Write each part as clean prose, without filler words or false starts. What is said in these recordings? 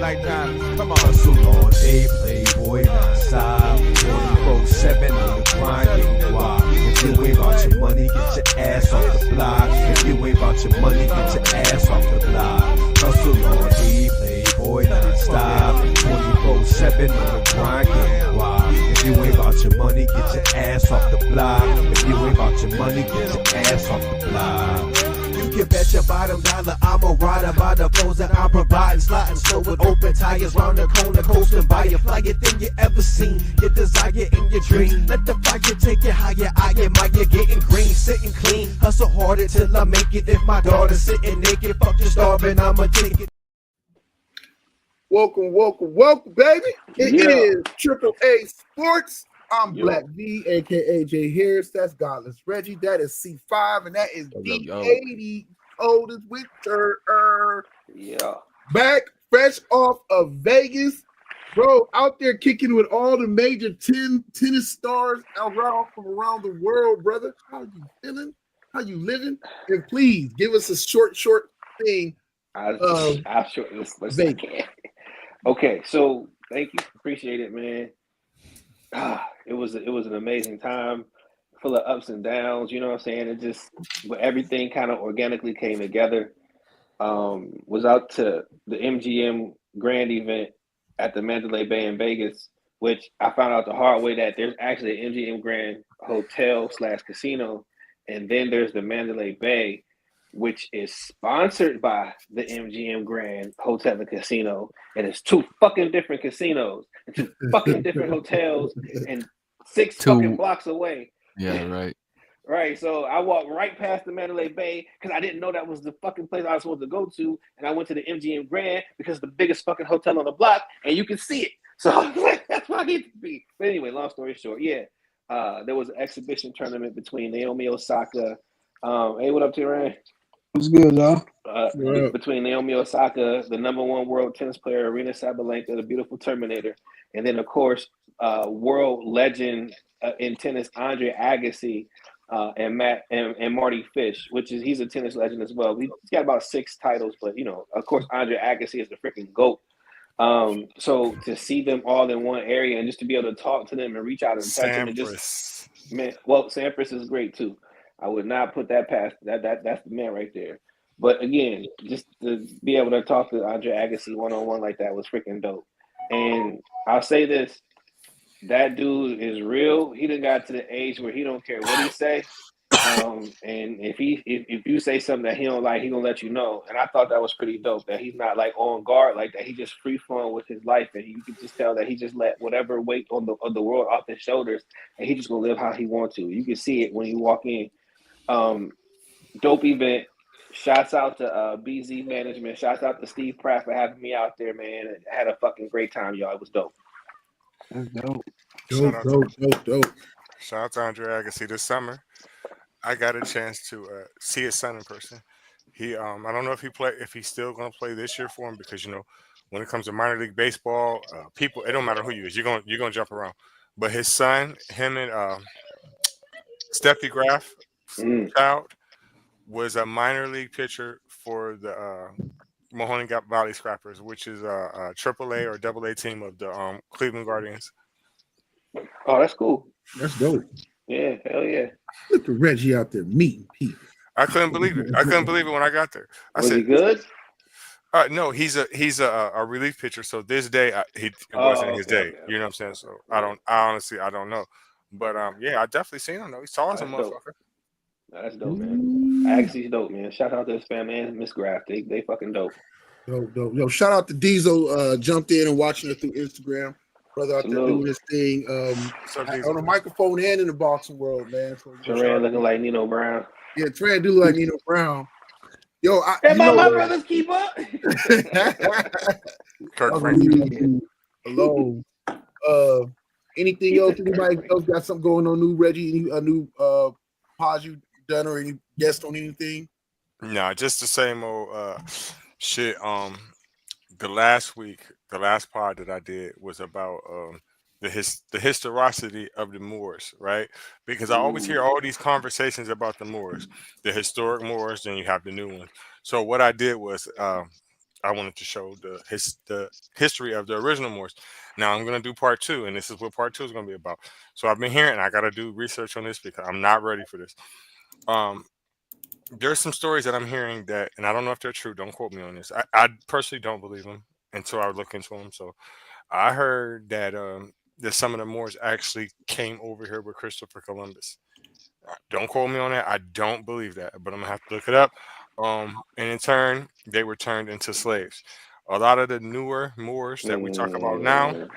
nighttime. Come on. Hustle all day, playboy, non-stop. 24/7 on the grind, getting wild. If you ain't about your money, get your ass off the block. If you ain't about your money, get your ass off the block. Hustle all day, playboy, non-stop. 24/7 on the grind, getting wild. If you ain't about your money, get your ass off the block. If you ain't about your money, get your ass off the block. You can bet your bottom dollar I'm a rider by the flows that I'm providing. Sliding slow with open tires round the corner, coasting by a flyer thing you ever seen. Your desire in your dream. Let the fire take you higher. I admire getting green, sitting clean. Hustle harder till I make it. If my daughter's sitting naked, fuck you starving, I'ma take it. Welcome, baby. It is Triple A Sports. I'm Black V, aka Jay Harris. That's Godless Reggie. That is C5, and that is D80 Oldest Winter. Yeah. Back fresh off of Vegas. Bro, out there kicking with all the major tennis stars from around the world, brother. How you feeling? How you living? And please give us a short thing. I'll shorten this as I can. Okay, so thank you. Appreciate it, man. It was an amazing time, full of ups and downs. You know what I'm saying? It just, but everything kind of organically came together. Was out to the MGM Grand event at the Mandalay Bay in Vegas, which I found out the hard way that there's actually an MGM Grand hotel / casino, and then there's the Mandalay Bay, which is sponsored by the MGM Grand Hotel and Casino, and it's two fucking different casinos and two fucking different hotels and six fucking blocks away. Yeah, right. Right, so I walked right past the Mandalay Bay because I didn't know that was the fucking place I was supposed to go to, and I went to the MGM Grand because it's the biggest fucking hotel on the block, and you can see it. So I was like, that's where I need to be. But anyway, long story short, there was an exhibition tournament between Naomi Osaka. Hey, what up, T-Rain? What's good, y'all? Between Naomi Osaka, the #1 world tennis player, Arina Sabalenka, the beautiful Terminator, and then, of course, world legend in tennis, Andre Agassi, and Marty Fish, he's a tennis legend as well. He's got about 6 titles, but, of course, Andre Agassi is the freaking GOAT. So to see them all in one area and just to be able to talk to them and reach out and touch them and just, man, well, Sampras is great too. I would not put that past that. That's the man right there. But again, just to be able to talk to Andre Agassi one-on-one like that was freaking dope. And I'll say this, that dude is real. He done got to the age where he don't care what he say. And if you say something that he don't like, he gonna let you know. And I thought that was pretty dope, that he's not like on guard like that. He just free flowing with his life, and you can just tell that he just let whatever weight on the world off his shoulders, and he just gonna live how he wants to. You can see it when you walk in. Dope event. Shouts out to BZ Management. Shouts out to Steve Pratt for having me out there, man. I had a fucking great time, y'all. It was dope. That's dope. Dope. Shout out to Andre Agassi. This summer, I got a chance to see his son in person. He, I don't know if he's still going to play this year for him, because when it comes to minor league baseball, people, it don't matter who you is, you're gonna jump around. But his son, him and Steffi Graf, child, was a minor league pitcher for the Mahoney Valley Scrappers, which is a AAA or AA team of the Cleveland Guardians. Oh, that's cool. That's dope. Yeah, hell yeah. Look at Reggie out there meeting people. I couldn't believe it. When I got there. Was he good? No, he's a relief pitcher. So this day, it wasn't his day. Okay. You know what I'm saying? So I honestly don't know. But I definitely seen him though. He's tall as a motherfucker. That's dope, man. Axi's dope, man. Shout out to his family and Miss Graff. They fucking dope. Dope. Yo, shout out to Diesel. Jumped in and watching it through Instagram. Brother out there doing this thing on the microphone and in the boxing world, man. So, Tran looking like Nino Brown. Yeah, Tran do look like Nino Brown. Yo, my brothers keep up. Kirk Franklin. Hello. Anything else? Anybody else got something going on new, Reggie? A new pause you done or any guest on anything? Nah, just the same old shit. The last pod that I did was about the historicity of the Moors, right? Because I always hear all these conversations about the Moors, the historic Moors, then you have the new ones. So what I did was I I wanted to show the history of the original Moors. Now I'm gonna do part 2, and this is what part 2 is gonna be about. So I've been hearing, I gotta do research on this because I'm not ready for this. There's some stories that I'm hearing that, and I don't know if they're true. Don't quote me on this. I personally don't believe them until I look into them. So I heard that that some of the Moors actually came over here with Christopher Columbus. Don't quote me on that. I don't believe that, but I'm gonna have to look it up. And in turn, they were turned into slaves. A lot of the newer Moors that we talk about now,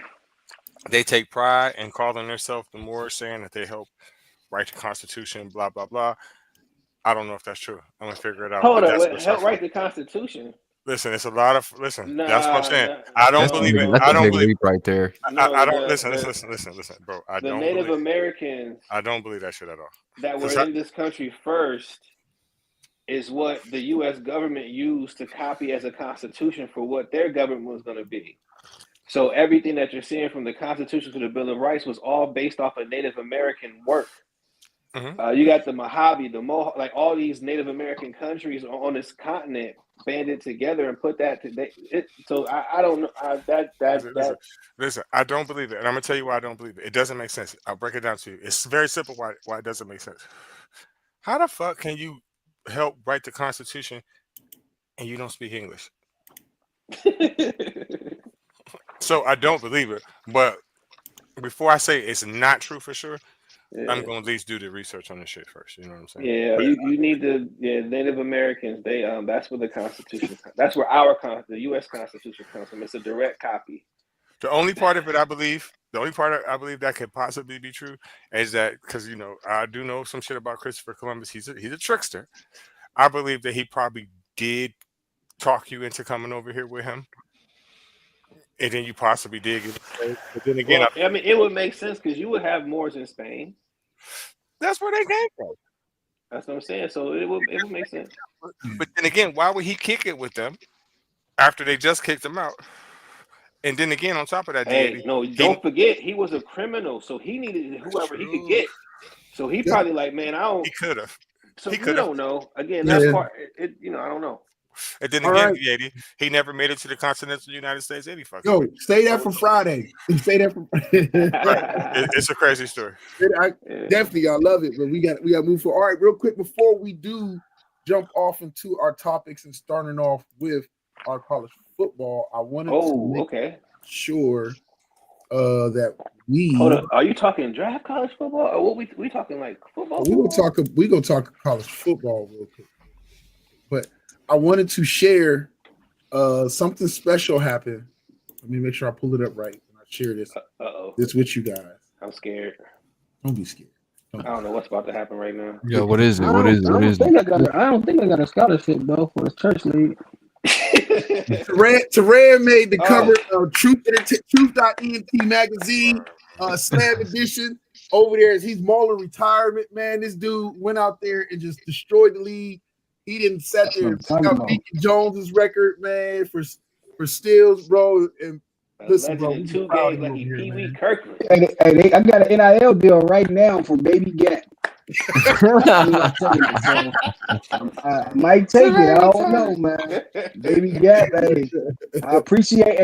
they take pride in calling themselves the Moors, saying that they help write the Constitution, blah blah blah. I don't know if that's true. I'm gonna figure it out. Hold but on, that's wait, what's help up. write the Constitution. Listen, it's a lot of listen. That's what I'm saying. Nah, I don't That's believe it. that's I a don't big believe. leap right there. I don't no, listen, bro. I the don't Native believe. Americans I don't believe that shit at all. that were 'Cause in this country first is what the U.S. government used to copy as a constitution for what their government was going to be. So everything that you're seeing from the Constitution to the Bill of Rights was all based off of Native American work. Mhm. You got the Mojave, the Mohawk, like all these Native American countries on this continent banded together and put that to so I don't know Listen, I don't believe it, and I'm gonna tell you why I don't believe it. It doesn't make sense. I'll break it down to you. It's very simple why it doesn't make sense. How the fuck can you help write the Constitution and you don't speak English? So I don't believe it. But before I say it's not true for sure, I'm gonna at least do the research on this shit first. You know what I'm saying? Yeah, you need to. Yeah, Native Americans. They that's where the Constitution. That's where the U.S. Constitution comes from. It's a direct copy. The only part of it I believe, that could possibly be true is that because I do know some shit about Christopher Columbus. He's a trickster. I believe that he probably did talk you into coming over here with him, and then you possibly did get. But then again, I mean, it would make sense because you would have Moors in Spain. that's where they came from. That's what I'm saying. So it would make sense. But then again, why would he kick it with them after they just kicked him out? And then again, on top of that, don't forget he was a criminal, so he needed whoever he could get. So he probably like, man, He could have. So we don't know. Again, that's part. I don't know. And then again, he never made it to the continental United States. Yo, say that for Friday. Say that for. It's a crazy story. Definitely, I love it. But we got to move forward. All right, real quick before we do jump off into our topics and starting off with our college football, I wanted to make sure that we. Hold up. Are you talking draft college football, or what we talking like football? We gonna talk college football real quick, but I wanted to share something special happened. Let me make sure I pull it up right and I share this. This with you guys. I'm scared. Don't be scared. I don't know what's about to happen right now. Yo, what is it? I don't think I got a scholarship though for the church league. Teran made the cover of Truth.ent magazine, Slam edition. Over there, he's mauling retirement, man. This dude went out there and just destroyed the league. He didn't set there Deacon Jones's record, man, for steals, bro. And listen, bro, in 2 games like he Pee Wee Kirkland. Hey, I got an NIL deal right now for Baby Gat. Might take it. I don't know, man. Baby Gat, hey, I appreciate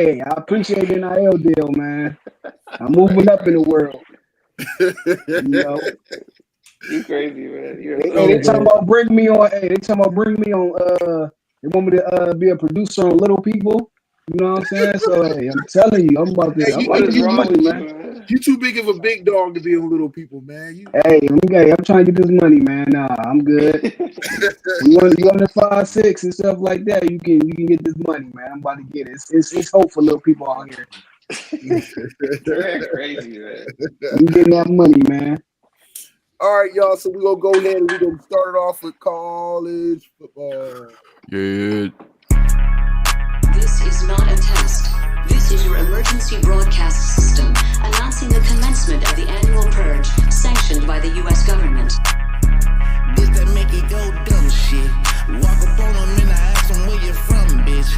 the NIL deal, man. I'm moving up in the world. You crazy, man. They talking about bring me on. Hey, they talking about bring me on. They want me to be a producer on Little People. You know what I'm saying? So hey, I'm telling you, I'm about to get money, man. You too big of a big dog to be on Little People, man. I'm trying to get this money, man. Nah, I'm good. you on the 5'6" and stuff like that, you can get this money, man. I'm about to get it. It's hope for little people out here. They're crazy, man. You getting that money, man. All right, y'all. So we're gonna go ahead and we're gonna start it off with college football. Yeah. This is not a test. This is your emergency broadcast system announcing the commencement of the annual purge sanctioned by the U.S. government. This that make it go dumb shit. Walk up on them and I ask them where you from, bitch.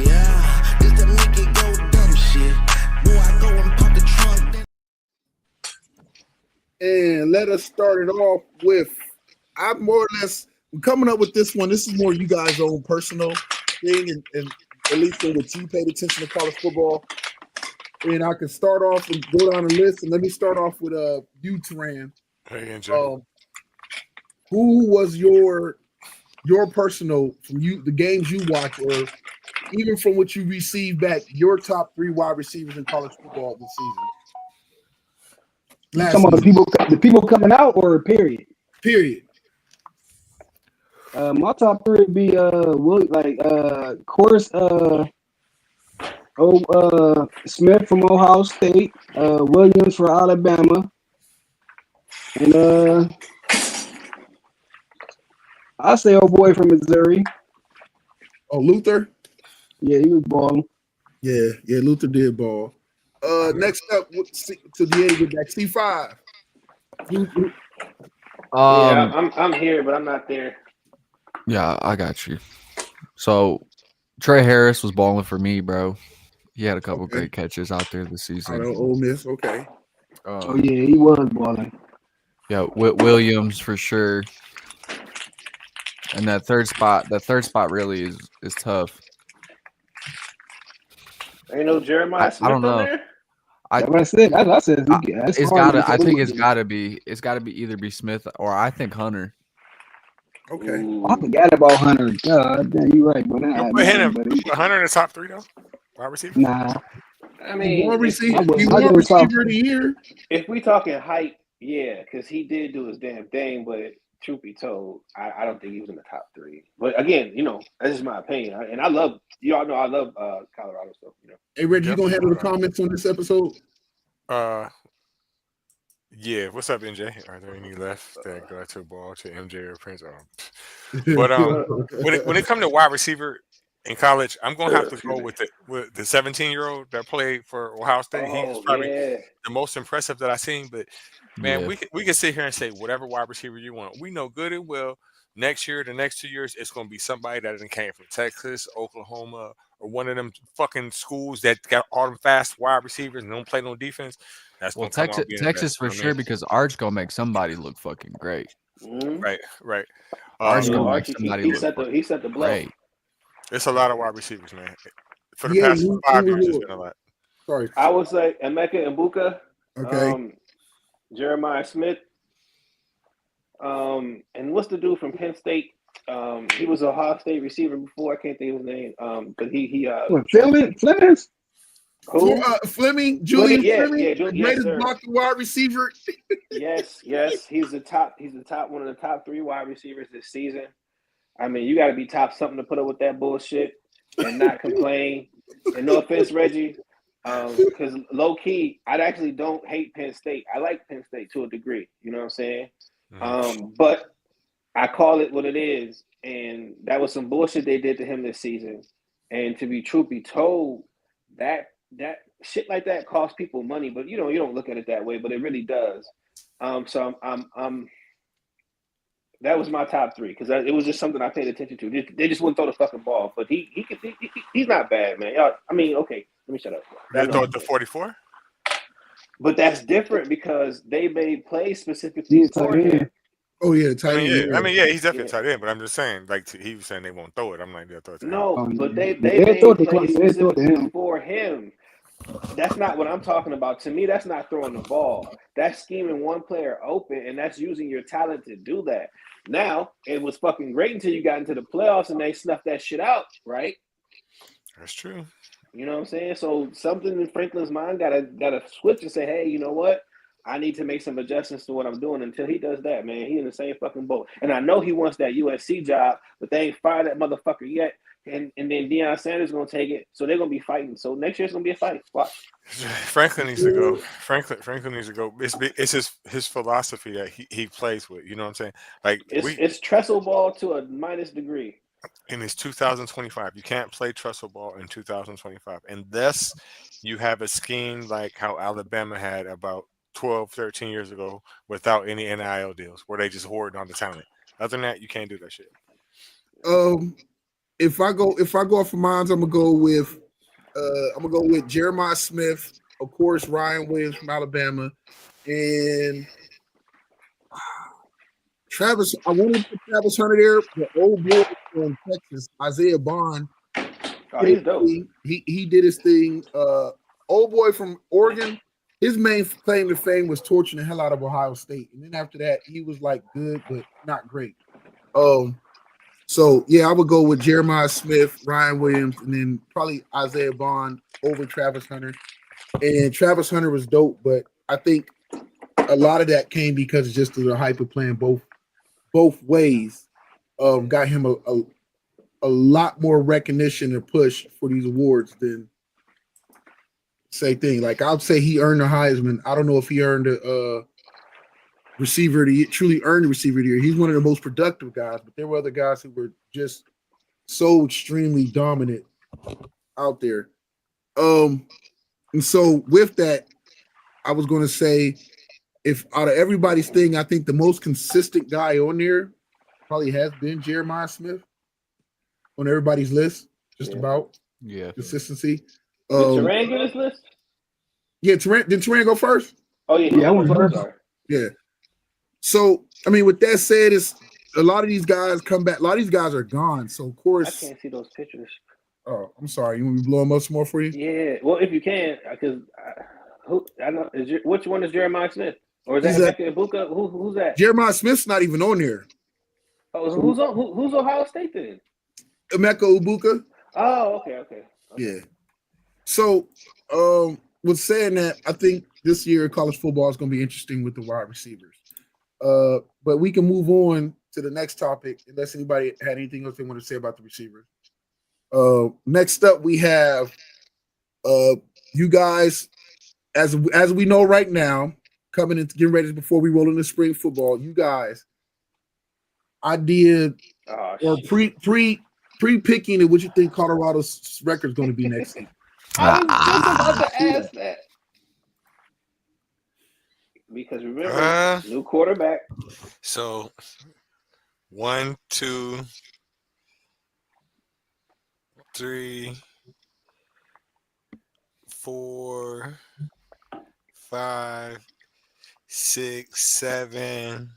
Yeah, this that make it go dumb shit. Boy, I go and pop the trunk. And let us start it off with, I'm more or less coming up with this one. This is more you guys' own personal thing, and at least in which you paid attention to college football. And I can start off and go down the list. And let me start off with you, Teran. Hey, NJ. Who was your personal from you the games you watch, or even from what you received back, your top 3 wide receivers in college football this season? You talking about the people coming out or period? Period. My top 3 would be of course Smith from Ohio State, Williams for Alabama, and I say old boy from Missouri. Oh, Luther? Yeah, he was balling. Yeah, Luther did ball. Next up to the end with that C5. Yeah, I'm here, but I'm not there. Yeah, I got you. So Trey Harris was balling for me, bro. He had a couple great catches out there this season. Ole Miss, okay. Oh yeah, he was balling. Yeah, Williams for sure. And that third spot really is tough. Ain't no Jeremiah Smith I don't know. there? I said It's gotta. I think it's gotta be either be Smith or I think Hunter. Okay. I forgot about Hunter. God damn, you right, but You put Hunter in the top 3 though. Wide receiver. Nah. I mean, he won receiver of the year. If we talking hype, yeah, because he did do his damn thing, but truth be told, I don't think he was in the top 3. But again, that's just my opinion. And I love Colorado stuff. Hey, Reggie, you gonna handle the comments on this episode? Yeah. What's up, NJ? Are there any left that go to the ball to MJ or Prince? But when it comes to wide receiver in college, I'm gonna have to go with the 17-year-old that played for Ohio State. He's probably the most impressive that I've seen. But man, we can sit here and say whatever wide receiver you want. We know good and well next year, the next 2 years, it's gonna be somebody that came from Texas, Oklahoma, or one of them fucking schools that got all them fast wide receivers and don't play no defense. That's Texas for sure, because Arch gonna make somebody look fucking great. Mm-hmm. Right. Arch gonna make somebody look he set the blow. great. It's a lot of wide receivers, man. For the past 5 years, it's been a lot. Sorry. I would say Emeka Mbuka. Okay. Jeremiah Smith. And what's the dude from Penn State? He was a Ohio State receiver before. I can't think of his name. But Flemings? Who? Fleming, Julian Fleming, the greatest blocking wide receiver. yes. He's the top. He's one of the top 3 wide receivers this season. I mean, you got to be top something to put up with that bullshit and not complain. And no offense, Reggie, because low key, I actually don't hate Penn State. I like Penn State to a degree. You know what I'm saying? But I call it what it is, and that was some bullshit they did to him this season. And to be truth be told, that shit like that costs people money, but you don't look at it that way, but it really does. So I'm that was my top 3 because it was just something I paid attention to. They just wouldn't throw the fucking ball, but he's not bad, man. I mean, okay, let me shut up. They throw it to 44, but that's different because they made plays specifically for him. Oh yeah, tight end. I mean, he's definitely a tight end, but I'm just saying, like he was saying, they won't throw it. I'm like, they'll throw it to him. No, but they made plays specifically for him. That's not what I'm talking about. To me, that's not throwing the ball. That's scheming one player open, and that's using your talent to do that. Now, it was fucking great until you got into the playoffs and they snuffed that shit out, right? That's true. You know what I'm saying? So something in Franklin's mind gotta switch and say, hey, you know what? I need to make some adjustments to what I'm doing. Until he does that, man, he in the same fucking boat. And I know he wants that USC job, but they ain't fired that motherfucker yet. And then Deion Sanders is gonna take it, so they're gonna be fighting. So next year's gonna be a fight. Watch. Franklin needs to go. Franklin needs to go. It's his philosophy that he plays with. You know what I'm saying? Like it's trestle ball to a minus degree. And it's 2025. You can't play trestle ball in 2025 unless you have a scheme like how Alabama had about 12, 13 years ago without any NIL deals, where they just hoard on the talent. Other than that, you can't do that shit. If I go off of mine, I'm gonna go with Jeremiah Smith, of course, Ryan Williams from Alabama, and I wanted to put Travis Hunter there, the old boy from Texas, Isaiah Bond. Oh, he's dope. He did his thing. Old boy from Oregon, his main claim to fame was torching the hell out of Ohio State, and then after that, he was like good but not great. So yeah, I would go with Jeremiah Smith, Ryan Williams, and then probably Isaiah Bond over Travis Hunter. And Travis Hunter was dope, but I think a lot of that came because just of the hype of playing both ways. Got him a lot more recognition and push for these awards than same thing. Like I'd say he earned the Heisman. I don't know if he earned a receiver to truly earned the receiver of the year. He's one of the most productive guys, but there were other guys who were just so extremely dominant out there. And so with that, I was going to say, if out of everybody's thing, I think the most consistent guy on there probably has been Jeremiah Smith on everybody's list, just about. Yeah. Consistency. Did Turan get his list? Yeah, did Turan go first? Oh, yeah. Yeah, I went first. Yeah. So, I mean, with that said, it's a lot of these guys come back. A lot of these guys are gone. So, of course. I can't see those pictures. Oh, I'm sorry. You want me to blow them up some more for you? Yeah. Well, if you can, because I know which one is Jeremiah Smith? Or is that Emeka Ibuka? Who's that? Jeremiah Smith's not even on there. Oh, who's Ohio State then? Emeka Ibuka. Oh, okay. Yeah. So, with saying that, I think this year college football is going to be interesting with the wide receivers. But we can move on to the next topic unless anybody had anything else they want to say about the receivers. Next up, we have you guys, as we know right now, coming into getting ready before we roll into spring football. You guys, I did pre-picking it. What you think Colorado's record is going to be next season? I was just about to ask that. Because remember, new quarterback. So 1, 2, 3, 4, 5, 6, 7.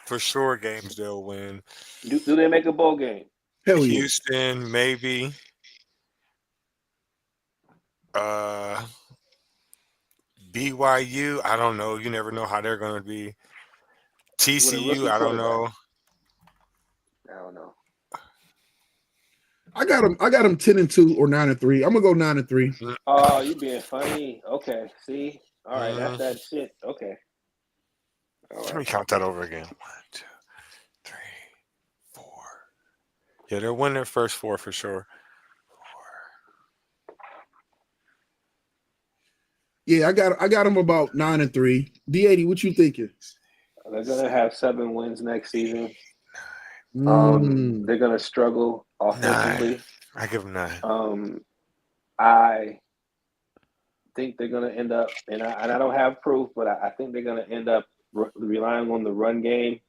For sure, games they'll win. Do they make a bowl game? Hell yeah. Houston, maybe. BYU, I don't know. You never know how they're going to be. TCU, I don't know. I don't know. I got them 10-2 or 9-3. I'm gonna go 9-3. Oh, you being funny? Okay, see, all right, that's that shit. Okay. All Let me right. count that over again. 1, 2, 3, 4. Yeah, they'll win their first 4 for sure. 4. Yeah, I got them about 9-3. D80, what you thinking? They're gonna have 7 wins next season. They're gonna struggle offensively. 9. I give them 9. I think they're gonna end up, and I don't have proof, but I think they're gonna end up relying on the run game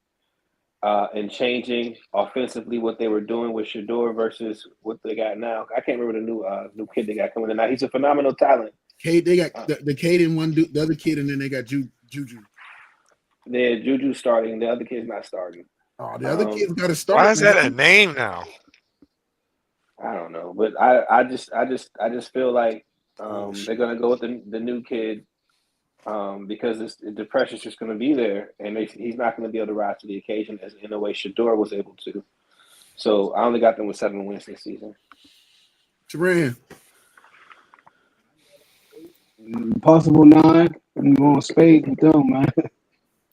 and changing offensively what they were doing with Shedeur versus what they got now. I can't remember the new kid they got coming in now. He's a phenomenal talent. They got the Cade and one dude, the other kid, and then they got Juju. Yeah, Juju starting. The other kid's not starting. Oh, the other kid's got to start. Why is that a name now? I don't know, but I just feel like they're gonna go with the new kid because the pressure's just gonna be there, and he's not gonna be able to rise to the occasion as in a way Shedeur was able to. So I only got them with 7 wins this season. Turan. Possible 9. I'm going spade with them, man.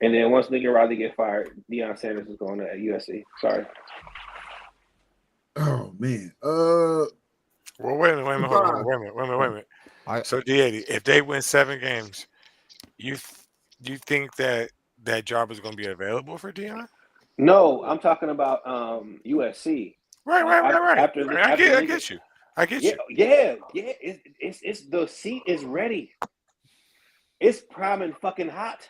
And then once Lincoln Riley get fired, Deion Sanders is going to USC. Sorry. Oh man. Well, wait a minute. So D80, if they win 7 games, you think that job is going to be available for Deion? No, I'm talking about USC. Right. I get you. Yeah. It's the seat is ready. It's prime and fucking hot.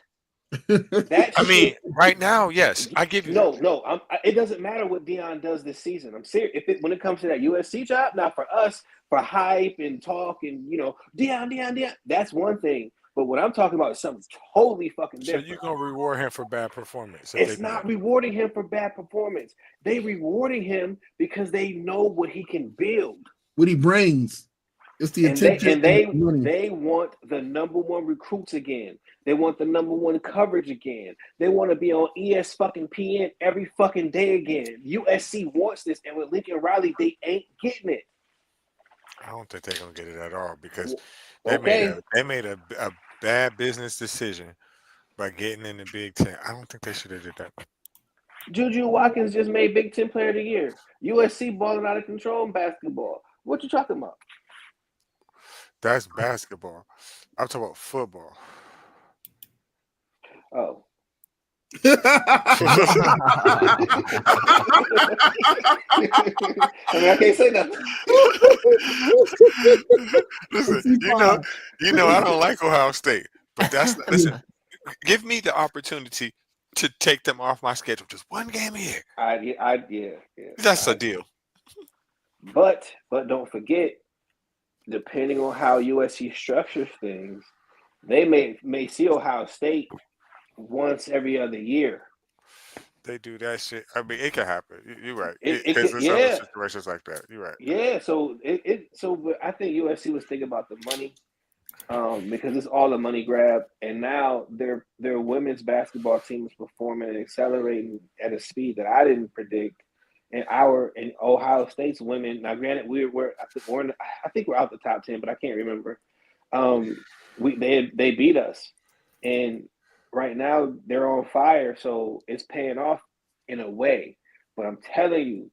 I mean, right now, yes, I give you. No. It doesn't matter what Deion does this season. I'm serious. When it comes to that USC job, not for us, for hype and talk and Deion, that's one thing. But what I'm talking about is something totally fucking different. So you're gonna reward him for bad performance? It's not rewarding him for bad performance. They rewarding him because they know what he can build. what he brings. It's the attention. They want the number one recruits again. They want the number one coverage again. They want to be on ESPN every fucking day again. USC wants this, and with Lincoln Riley, they ain't getting it. I don't think they're gonna get it at all because they made a bad business decision by getting in the Big Ten. I don't think they should have did that. Juju Watkins just made Big Ten Player of the Year. USC balling out of control in basketball. What you talking about? That's basketball. I'm talking about football. Oh. I mean, I can't say nothing. Listen, you know, I don't like Ohio State, but listen. Give me the opportunity to take them off my schedule. Just one game a year. Yeah. That's a deal. But don't forget, depending on how USC structures things, they may see Ohio State once every other year. They do that shit. I mean, it can happen. You're right. There's other situations like that. You're right. Yeah. So but I think USC was thinking about the money, because it's all a money grab, and now their women's basketball team is performing and accelerating at a speed that I didn't predict. And Ohio State's women. Now, granted, I think we're out the top 10, but I can't remember. They beat us, and right now they're on fire, so it's paying off in a way. But I'm telling you,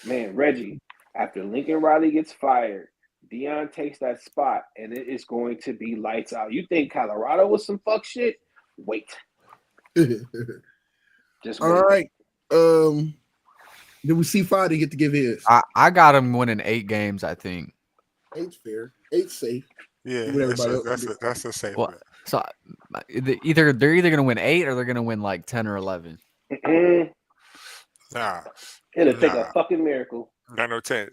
man, Reggie, after Lincoln Riley gets fired, Deion takes that spot, and it is going to be lights out. You think Colorado was some fuck shit? Wait. Just wait. All right. Did we see 5 to get to give his? I got him winning 8 games, I think. 8's fair. 8's safe. Yeah, that's a safe bet. So they're either going to win 8 or they're going to win like 10 or 11. Nah. It'll take a fucking miracle. Not no 10.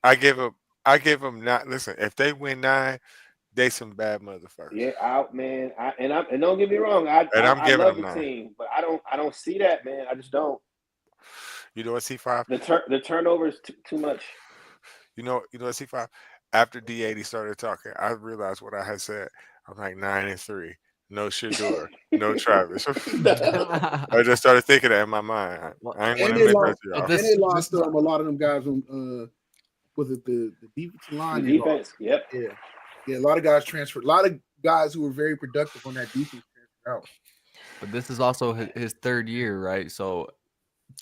I give them not. Listen, if they win 9, they some bad motherfuckers. Yeah, out, man. And don't get me wrong. I love the team, but I don't see that, man. I just don't. You know what, C5? The turnover is too much. You know what, C5? After D80 started talking, I realized what I had said. I'm like 9-3. No Shedeur, no Travis. I just started thinking that in my mind. I ain't going to make that to y'all. And they lost a lot of them guys on was it the defensive line? The defense, yep. Yeah, a lot of guys transferred. A lot of guys who were very productive on that defense transferred out. But this is also his 3rd year, right? So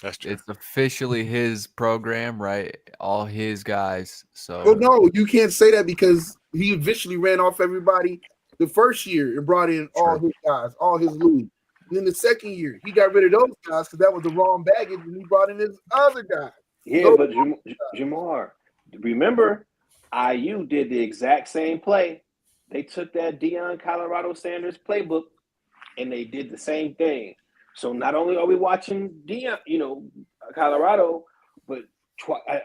that's true. It's officially his program, right? All his guys. So well, no, you can't say that because he eventually ran off everybody the first year and brought in all his guys, all his Louis. And then the second year, he got rid of those guys because that was the wrong baggage, and he brought in his other guys. Yeah, but Jamar, remember, IU did the exact same play. They took that Deion Colorado Sanders playbook, and they did the same thing. So not only are we watching Deion, Colorado, but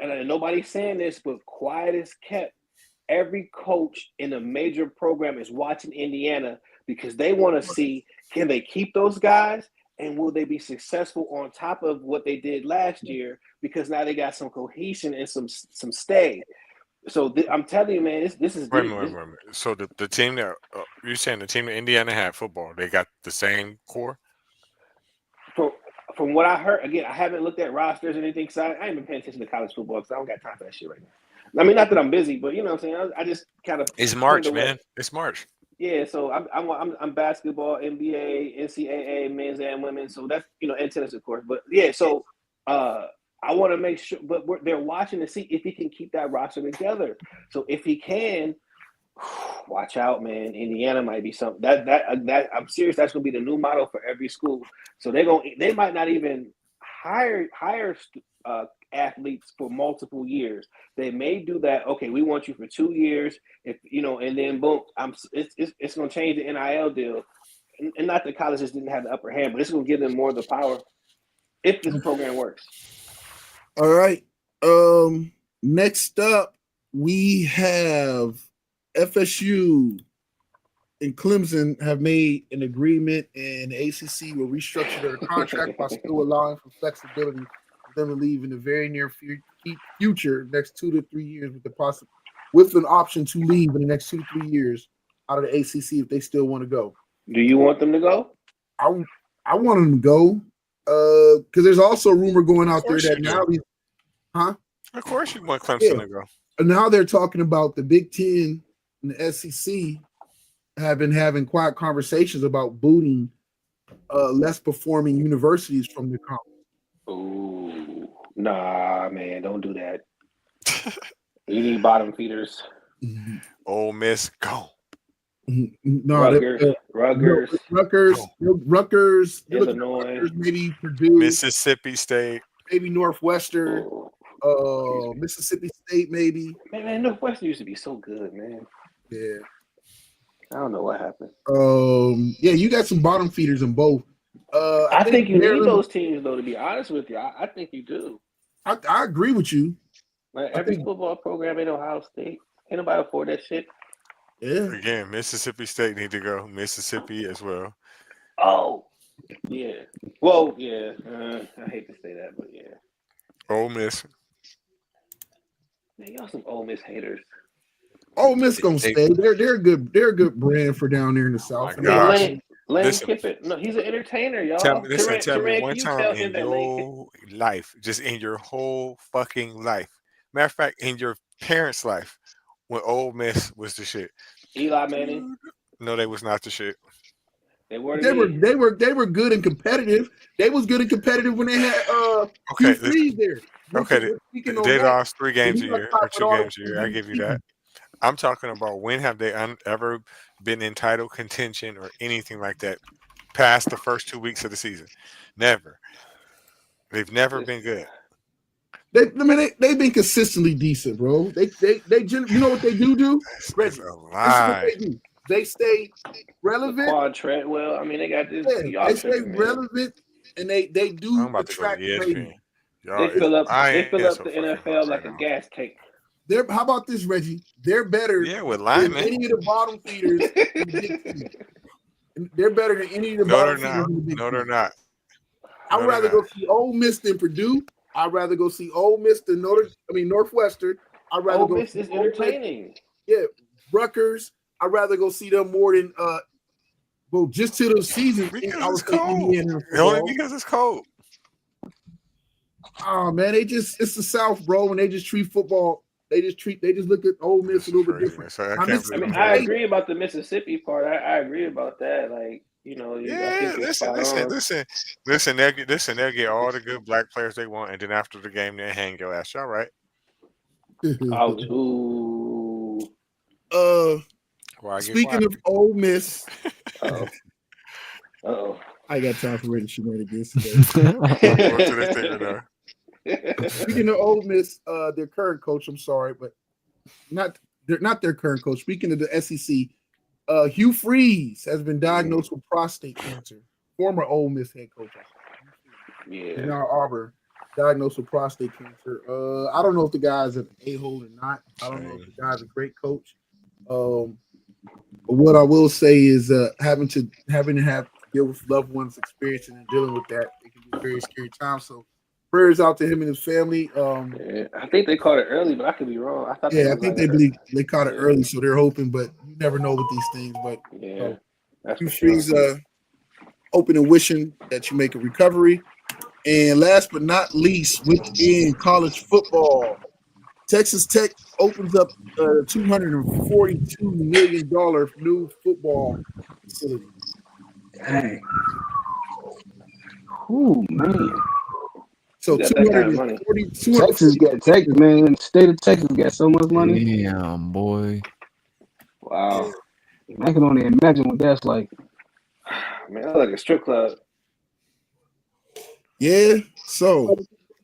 and nobody's saying this, but quiet as kept. Every coach in a major program is watching Indiana because they want to see, can they keep those guys, and will they be successful on top of what they did last year? Because now they got some cohesion and some stay. So I'm telling you, man, this is. Wait a minute. So the team that you're saying the team that Indiana had football, they got the same core. From what I heard, again, I haven't looked at rosters or anything, because I ain't been paying attention to college football because I don't got time for that shit right now. I mean, not that I'm busy, but you know what I'm saying. I just kind of. It's March, man. It's March. Yeah, so I'm basketball, NBA, NCAA, men's and women's. So that's and tennis, of course. But yeah, so I want to make sure, but they're watching to see if he can keep that roster together. So if he can, watch out, man. Indiana might be something that I'm serious. That's going to be the new model for every school. So they might not even hire athletes for multiple years. They may do that. Okay, we want you for 2 years, and then boom, it's going to change the NIL deal. And not that colleges didn't have the upper hand, but it's going to give them more of the power if this program works. All right. Next up, we have FSU and Clemson have made an agreement, and the ACC will restructure their contract while still allowing for flexibility for them to leave in the very near future next 2 to 3 years with an option to leave in the next 2 to 3 years out of the ACC if they still want to go. Do you want them to go? I want them to go because there's also a rumor going out there that now Of course you want Clemson to go. And now they're talking about the Big Ten and the SEC have been having quiet conversations about booting less performing universities from the conference. Ooh, nah, man, don't do that. You need bottom feeders. Ole Miss, go. No, Rutgers, Illinois, maybe Purdue, Mississippi State, maybe Northwestern, Mississippi State, maybe. Man, Northwestern used to be so good, man. Yeah, I don't know what happened. Yeah, you got some bottom feeders in both. I think you need those teams, though. To be honest with you, I think you do. I agree with you. Like every football program in Ohio State, ain't nobody afford that shit. Yeah. Again, Mississippi State need to go. Mississippi as well. Oh, yeah. Well, yeah. I hate to say that, but yeah. Ole Miss. Man, y'all some Ole Miss haters. Ole Miss gonna stay. They're a good brand for down there in the South. Lane Kiffin. No, he's an entertainer, y'all. Tell me one time in your life, just in your whole fucking life. Matter of fact, in your parents' life, when Ole Miss was the shit. Eli Manning. No, they was not the shit. They were good and competitive. They was good and competitive when they had Hugh Freeze there. Okay, they lost 3 games a year or 2 games a year. I give you that. I'm talking about when have they ever been in title contention or anything like that past the first 2 weeks of the season? Never. They've never been good. They've been consistently decent, bro. They you know what they do? That's a lie. They stay relevant. Quad Treadwell. I mean, they got this. They stay relevant, and they do attract ratings. They fill up the NFL like a gas tank. How about this, Reggie? They're better with linemen. than any of the bottom feeders in the Big Ten. They're better than any of the bottom feeders in the Big Ten. No, they're not. I'd rather go see Ole Miss than Purdue. I'd rather go see Ole Miss than Northwestern. I'd rather Ole Miss is entertaining. Yeah, Rutgers. I'd rather go see them more than just to the season. Because it's cold. Only because it's cold. Oh man, it's the South, bro, and they just treat football. They just look at Ole Miss a little bit different. So I agree about the Mississippi part. I agree about that. Like, listen. They'll get all the good black players they want, and then after the game, they'll hang your ass. All right. Speaking of Ole Miss, I got time for Reggie shenanigans today. Speaking of Ole Miss, their current coach, I'm sorry, but not their current coach. Speaking of the SEC, Hugh Freeze has been diagnosed with prostate cancer. Former Ole Miss head coach. Now Auburn, diagnosed with prostate cancer. I don't know if the guy's an a-hole or not. I don't know if the guy's a great coach. But what I will say is having to deal with loved ones experiencing and dealing with that, it can be a very scary time. So prayers out to him and his family. I think they caught it early, but I could be wrong. I think they believe they caught it early, so they're hoping, but you never know with these things. But Hugh Freeze, hoping and wishing that you make a recovery. And last but not least, within college football, Texas Tech opens up a $242 million new football facility. Dang. Ooh, man. So Texas, man. The state of Texas got so much money. Damn, boy. Wow. I can only imagine what that's like. Man, that's like a strip club. Yeah, so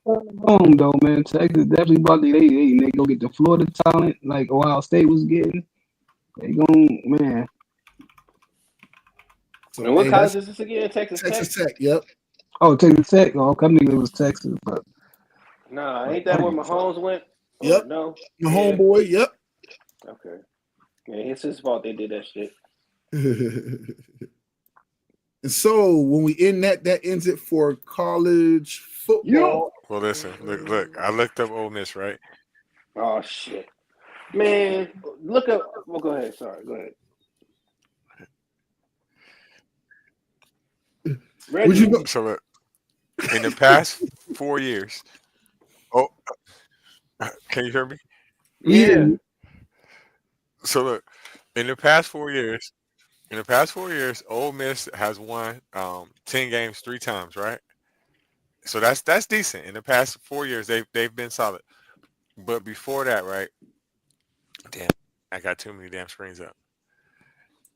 home though, man. Texas definitely about they go get the Florida talent like Ohio State was getting. They gon' man. So and what college is this again? Texas Tech. Yep. Oh, Texas Tech. Oh, I knew it was Texas, but nah, ain't that where Mahomes went? Yep. No, my homeboy. Yep. Okay. Yeah, it's his fault they did that shit. And so when we end that ends it for college football. Well, listen, look. I looked up Ole Miss, right? Oh shit, man! Look up. Well, go ahead. Sorry, go ahead. Would you Reggie, go? So look, in the past 4 years. Oh, can you hear me? yeah. So look, in the past 4 years, Ole Miss has won 10 games 3 times, right? So that's decent. In the past 4 years, they've been solid. But before that, right? Damn, I got too many damn screens up.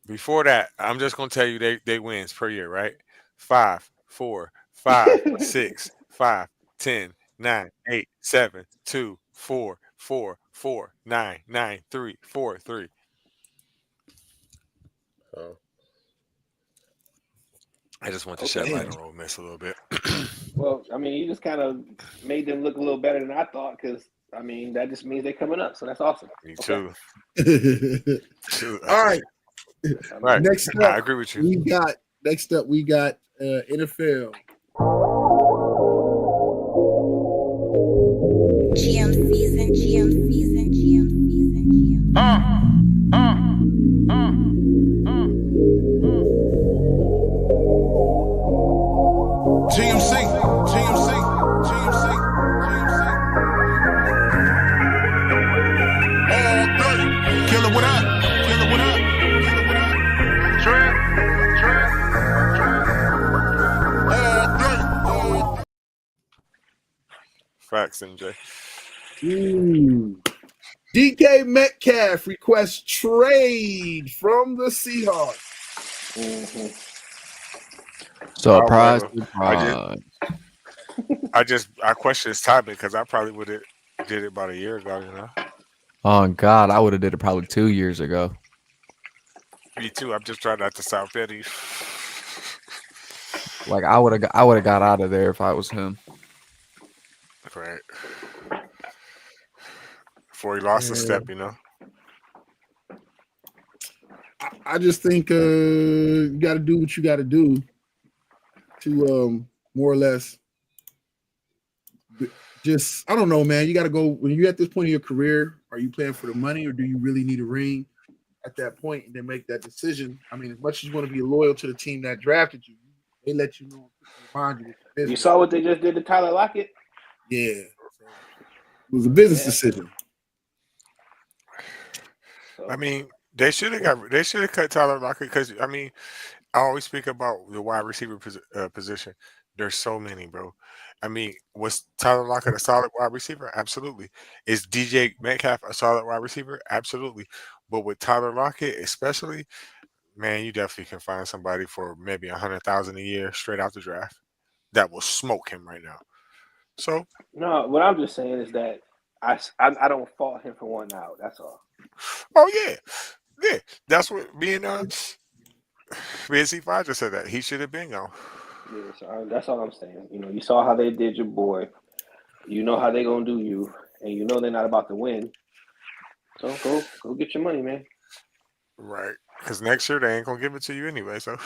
Before that, I'm just gonna tell you they wins per year, right? 5, 4, 5, 6, 5, 10, 9, 8, 7, 2, 4, 4, 4, 9, 9, 3, 4, 3. So I just want to shed light on Ole Miss a little bit. Well, I mean, you just kind of made them look a little better than I thought, because I mean that just means they're coming up, so that's awesome. Me Okay. too. All right. Right. Next I up, agree with you. we got NFL. GM season. GMC. Killer, what up? Facts, MJ. DK Metcalf requests trade from the Seahawks. Mm-hmm. Surprise. I question his timing because I probably would have did it about a year ago, you know. Oh God, I would have did it probably 2 years ago. Me too. I'm just trying not to sound petty. Like I would have got out of there if I was him. Right. Before he lost a step, you know. I just think you got to do what you got to do to more or less just, I don't know, man. You got to go when you're at this point in your career. Are you playing for the money, or do you really need a ring at that point, and then make that decision? I mean, as much as you want to be loyal to the team that drafted you, they let you know. You saw what they just did to Tyler Lockett? Yeah, it was a business decision. I mean, they should have cut Tyler Lockett because I mean, I always speak about the wide receiver position. There's so many, bro. I mean, was Tyler Lockett a solid wide receiver? Absolutely. Is DJ Metcalf a solid wide receiver? Absolutely. But with Tyler Lockett, especially, man, you definitely can find somebody for maybe $100,000 a year straight out the draft that will smoke him right now. So no, what I'm just saying is that I don't fault him for one out. That's all. Oh yeah. That's what me and C5 just said that he should have been gone. Yeah, so that's all I'm saying. You know, you saw how they did your boy. You know how they gonna do you, and you know they're not about to win. So go get your money, man. Right, because next year they ain't gonna give it to you anyway. So.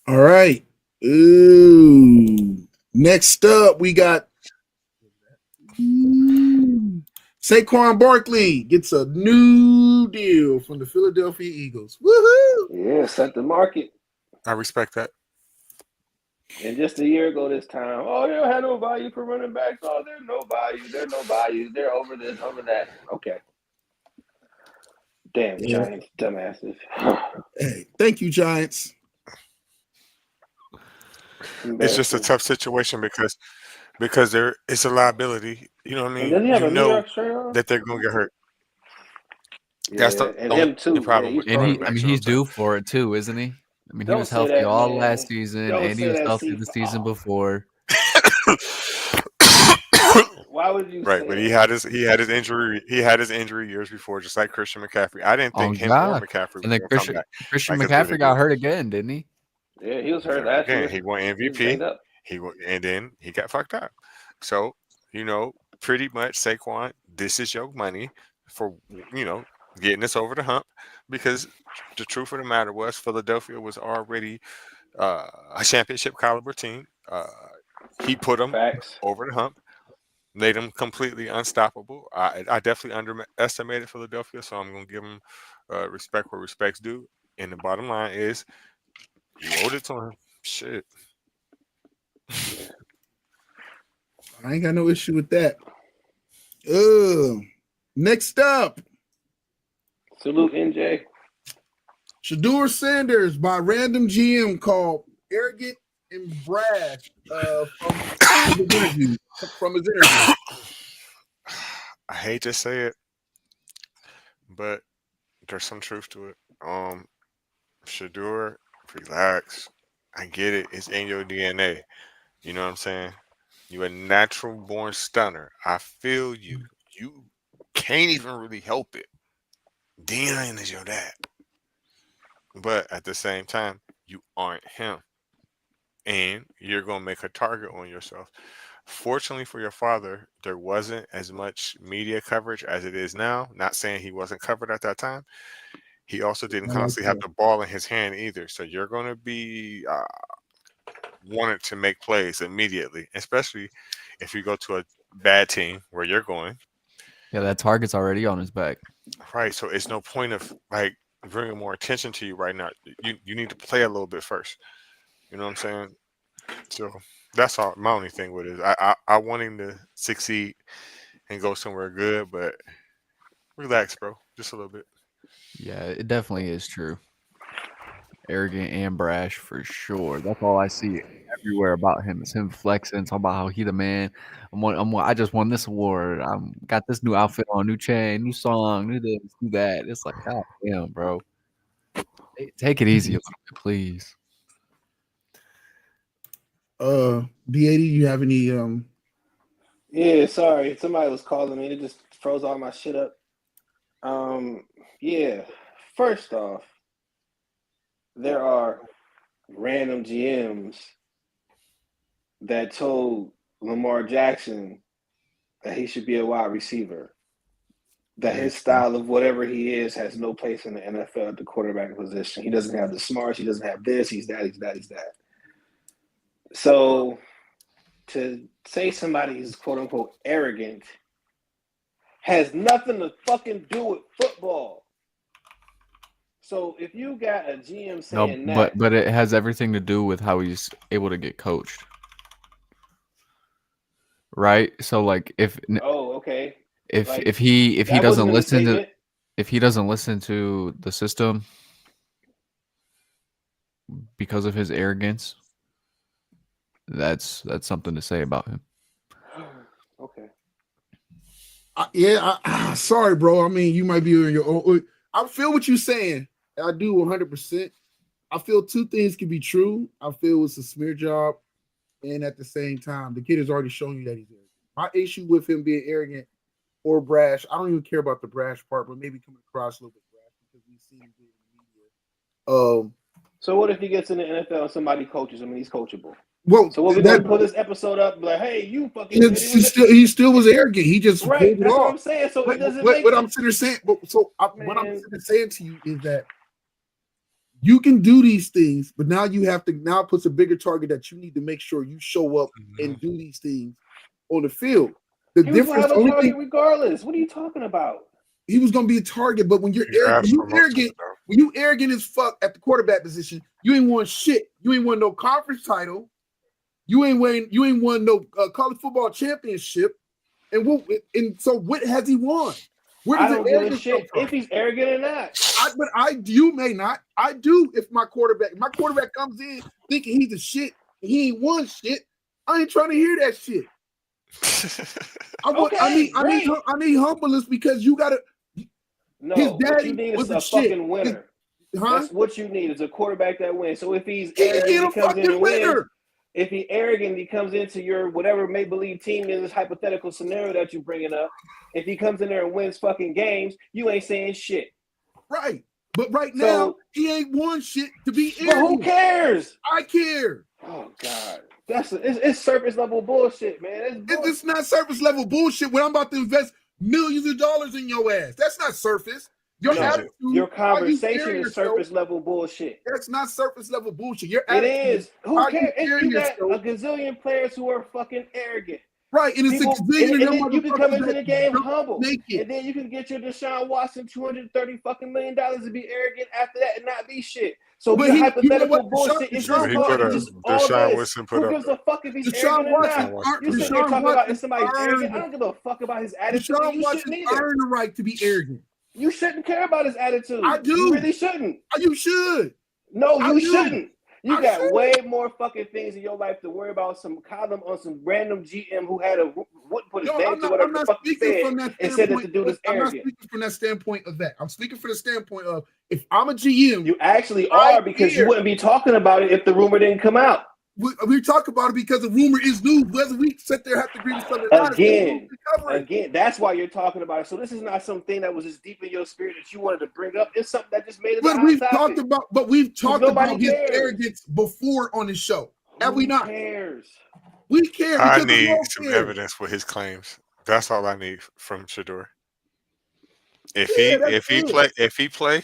All right. Ooh. Next up, we got Saquon Barkley gets a new deal from the Philadelphia Eagles. Woohoo! Yeah, set the market. I respect that. And just a year ago this time, oh, they don't have no value for running backs. Oh, there's no value. There's no value. They're over this, over that. Okay. Damn, Giants, dumbasses. Hey, thank you, Giants. It's just a tough situation because there it's a liability. You know what I mean? Does he have you a New know York shirt on? that they're gonna get hurt. Yeah, That's the and him too. problem. Yeah, with And running backs, you know he's what I'm due for it too, isn't he? I mean, he Don't was say healthy that, all man. last season, Don't and he say was that, healthy Steve. the season before. Why would you Right, say but that? he had his injury years before, just like Christian McCaffrey. I didn't Oh think him or God! McCaffrey And was then gonna come Christian back like as good as McCaffrey he got did. hurt again, didn't he? Yeah, he was He got hurt hurt last again. year. He won He was MVP. banged up. And then he got fucked up. So, you know, pretty much Saquon, this is your money for, you know, getting us over the hump, because the truth of the matter was Philadelphia was already a championship caliber team. He put them Facts. over the hump, made them completely unstoppable. I definitely underestimated Philadelphia, so I'm going to give them respect where respect's due. And the bottom line is, you owed it to him. Shit. I ain't got no issue with that. Next up, Salute NJ. Shedeur Sanders by Random GM called arrogant and brash from his interview. I hate to say it, but there's some truth to it. Shedeur, relax. I get it. It's in your DNA. You know what I'm saying? You're a natural born stunner. I feel you. You can't even really help it. Deion is your dad. But at the same time, you aren't him. And you're going to make a target on yourself. Fortunately for your father, there wasn't as much media coverage as it is now. Not saying he wasn't covered at that time. He also didn't constantly have the ball in his hand either. So you're going to be wanted to make plays immediately, especially if you go to a bad team where you're going. Yeah, that target's already on his back. Right. So it's no point of like bringing more attention to you right now. You need to play a little bit first. You know what I'm saying? So that's all. My only thing with it is I want him to succeed and go somewhere good, but relax, bro. Just a little bit. Yeah, it definitely is true. Arrogant and brash for sure. That's all I see everywhere about him. It's him flexing, talking about how he the man. I just won this award. I'm got this new outfit on, new chain, new song, new this, new that. It's like, God damn, bro. Take it easy a little bit, please. B80, you have any Yeah, sorry. Somebody was calling me. It just froze all my shit up. Yeah. First off, there are random GMs that told Lamar Jackson that he should be a wide receiver, that his style of whatever he is has no place in the NFL at the quarterback position. He doesn't have the smarts. He doesn't have this. He's that. He's that. He's that. So to say somebody is quote unquote arrogant has nothing to fucking do with football. So if you got a GM saying but it has everything to do with how he's able to get coached, right? So like if he doesn't listen to the system because of his arrogance, that's something to say about him. Okay. Sorry, bro. I mean, you might be in your own. I feel what you're saying. I do 100%. I feel two things can be true. I feel it's a smear job, and at the same time, the kid has already shown you that he's arrogant. My issue with him being arrogant or brash, I don't even care about the brash part, but maybe coming across a little bit brash because we've seen him do it in the media. So what if he gets in the NFL and somebody coaches him and he's coachable? Well, so we're going to put this episode up like, hey, you fucking. He still was arrogant. He just right. That's what I'm saying. So it doesn't make. What I'm sitting saying. What I'm saying to you is that you can do these things, but now you have to now puts a bigger target that you need to make sure you show up and do these things on the field. The difference, only thing, regardless. What are you talking about? He was going to be a target, but when you're arrogant, when you arrogant as fuck at the quarterback position, you ain't won shit. You ain't won no conference title. You ain't won no college football championship. And so what has he won? Where does I don't give a shit if he's arrogant or not. You may not. I do. If my quarterback comes in thinking he's a shit and he ain't won shit, I ain't trying to hear that shit. I need humbleness because you gotta. No, his daddy what you need is a fucking winner. That's what you need is a quarterback that wins. So if he's arrogant, he comes in and wins. If he's arrogant, he comes into your whatever make-believe team in this hypothetical scenario that you're bringing up. If he comes in there and wins fucking games, you ain't saying shit. Right. But right now, he ain't won shit to be arrogant. But who cares? I care. Oh, God. It's surface level bullshit, man. It's not surface level bullshit when I'm about to invest millions of dollars in your ass. That's not surface. Your No, attitude, your how you conversation carry is yourself, surface level bullshit. that's not surface level bullshit. Your It attitude, is. Who how cares? you carry You got yourself, a gazillion players who are fucking arrogant. right? And it's a People, gazillion of and them then you can come motherfuckers into the that game don't humble, make it. and then you can get your Deshaun Watson $230 fucking million to be arrogant after that and not be shit. So But your you know hypothetical what? bullshit is your He fault. put It's a just all Deshaun this. Watson put Who up gives a fuck if he's Deshaun arrogant or Watson, not? You sitting there Deshaun talking about if Watson somebody's arrogant. I earned, don't give a fuck about his attitude. Deshaun You Watson shouldn't either. earned the right to be arrogant. You shouldn't care about his attitude. I do. You really shouldn't. You should. No, I you do. shouldn't. You I got should. way more fucking things in your life to worry about. Some column on some random GM who had a wouldn't put his No, name I'm to not, whatever I'm the not fuck he speaking said from that and said that the standpoint. dude is I'm not arrogant. speaking from that standpoint of that. I'm speaking from the standpoint of if I'm a GM, You actually right are because here. you wouldn't be talking about it if the rumor didn't come out. we talk about it because the rumor is news. Whether we sit there have to agree with something or not, it's news Again, we cover it. again, that's why you're talking about it. So this is not something that was just deep in your spirit that you wanted to bring up. It's something that just made it a But hot we've topic. talked nobody about his cares. arrogance before on the show. Have we Who not? cares? We care I because the need world some cares. evidence for his claims. That's all I need from Shador. If Yeah, that's if he play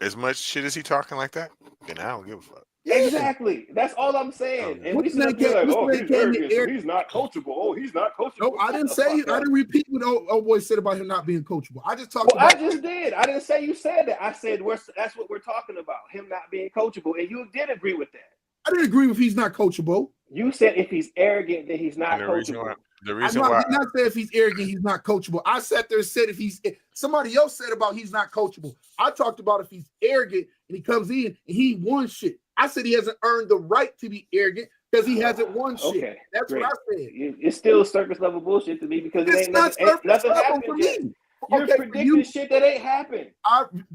as much shit as he talking like that, then I don't give a fuck. Yeah. Exactly. That's all I'm saying. And we What's sit up here like, oh, he's that arrogant, so he's not coachable. Oh, he's not coachable. No, I didn't Shut the say. fuck I up. didn't repeat what old boy said about him not being coachable. I just talked Well, I about. just did. I didn't say you said that. I said that's what we're talking about. Him not being coachable, and you did agree with that. I didn't agree with he's not coachable. You said if he's arrogant, then he's not And the reason coachable. why, the I reason did why, not say if he's arrogant, he's not coachable. I sat there and said if somebody else said about he's not coachable. I talked about if he's arrogant and he comes in and he won shit. I said he hasn't earned the right to be arrogant because he hasn't won shit. Okay, That's great. what I said. It's still surface level bullshit to me because it It's ain't not nothing, surface level happened for yet. me. You're Okay, for predicting you, shit that ain't happened.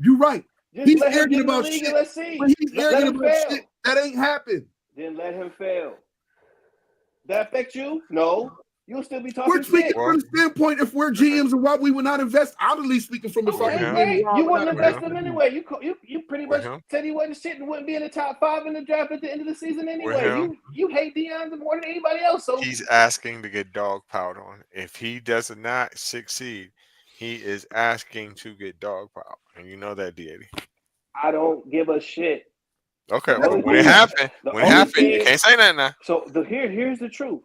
you're right. Just He's let him get arrogant in the about league shit. and let's see. But he's Let arrogant him about fail. shit that ain't happened. Then let him fail. That affect you? No. You'll still be talking We're speaking shit. from the standpoint if we're GMs and why we would not invest. I'm at least speaking from if Okay, I'm great. why I You would wouldn't not invest him. him anyway. You pretty much With him. said he wasn't shit and wouldn't be in the top 5 in the draft at the end of the season anyway. him. You hate Deion more than anybody else. So he's asking to get dog piled on. If he does not succeed, he is asking to get dog piled, and you know that, D80. I don't give a shit. Okay, The well, only when it thing- happened, the you only can't say nothing now. So here's the truth.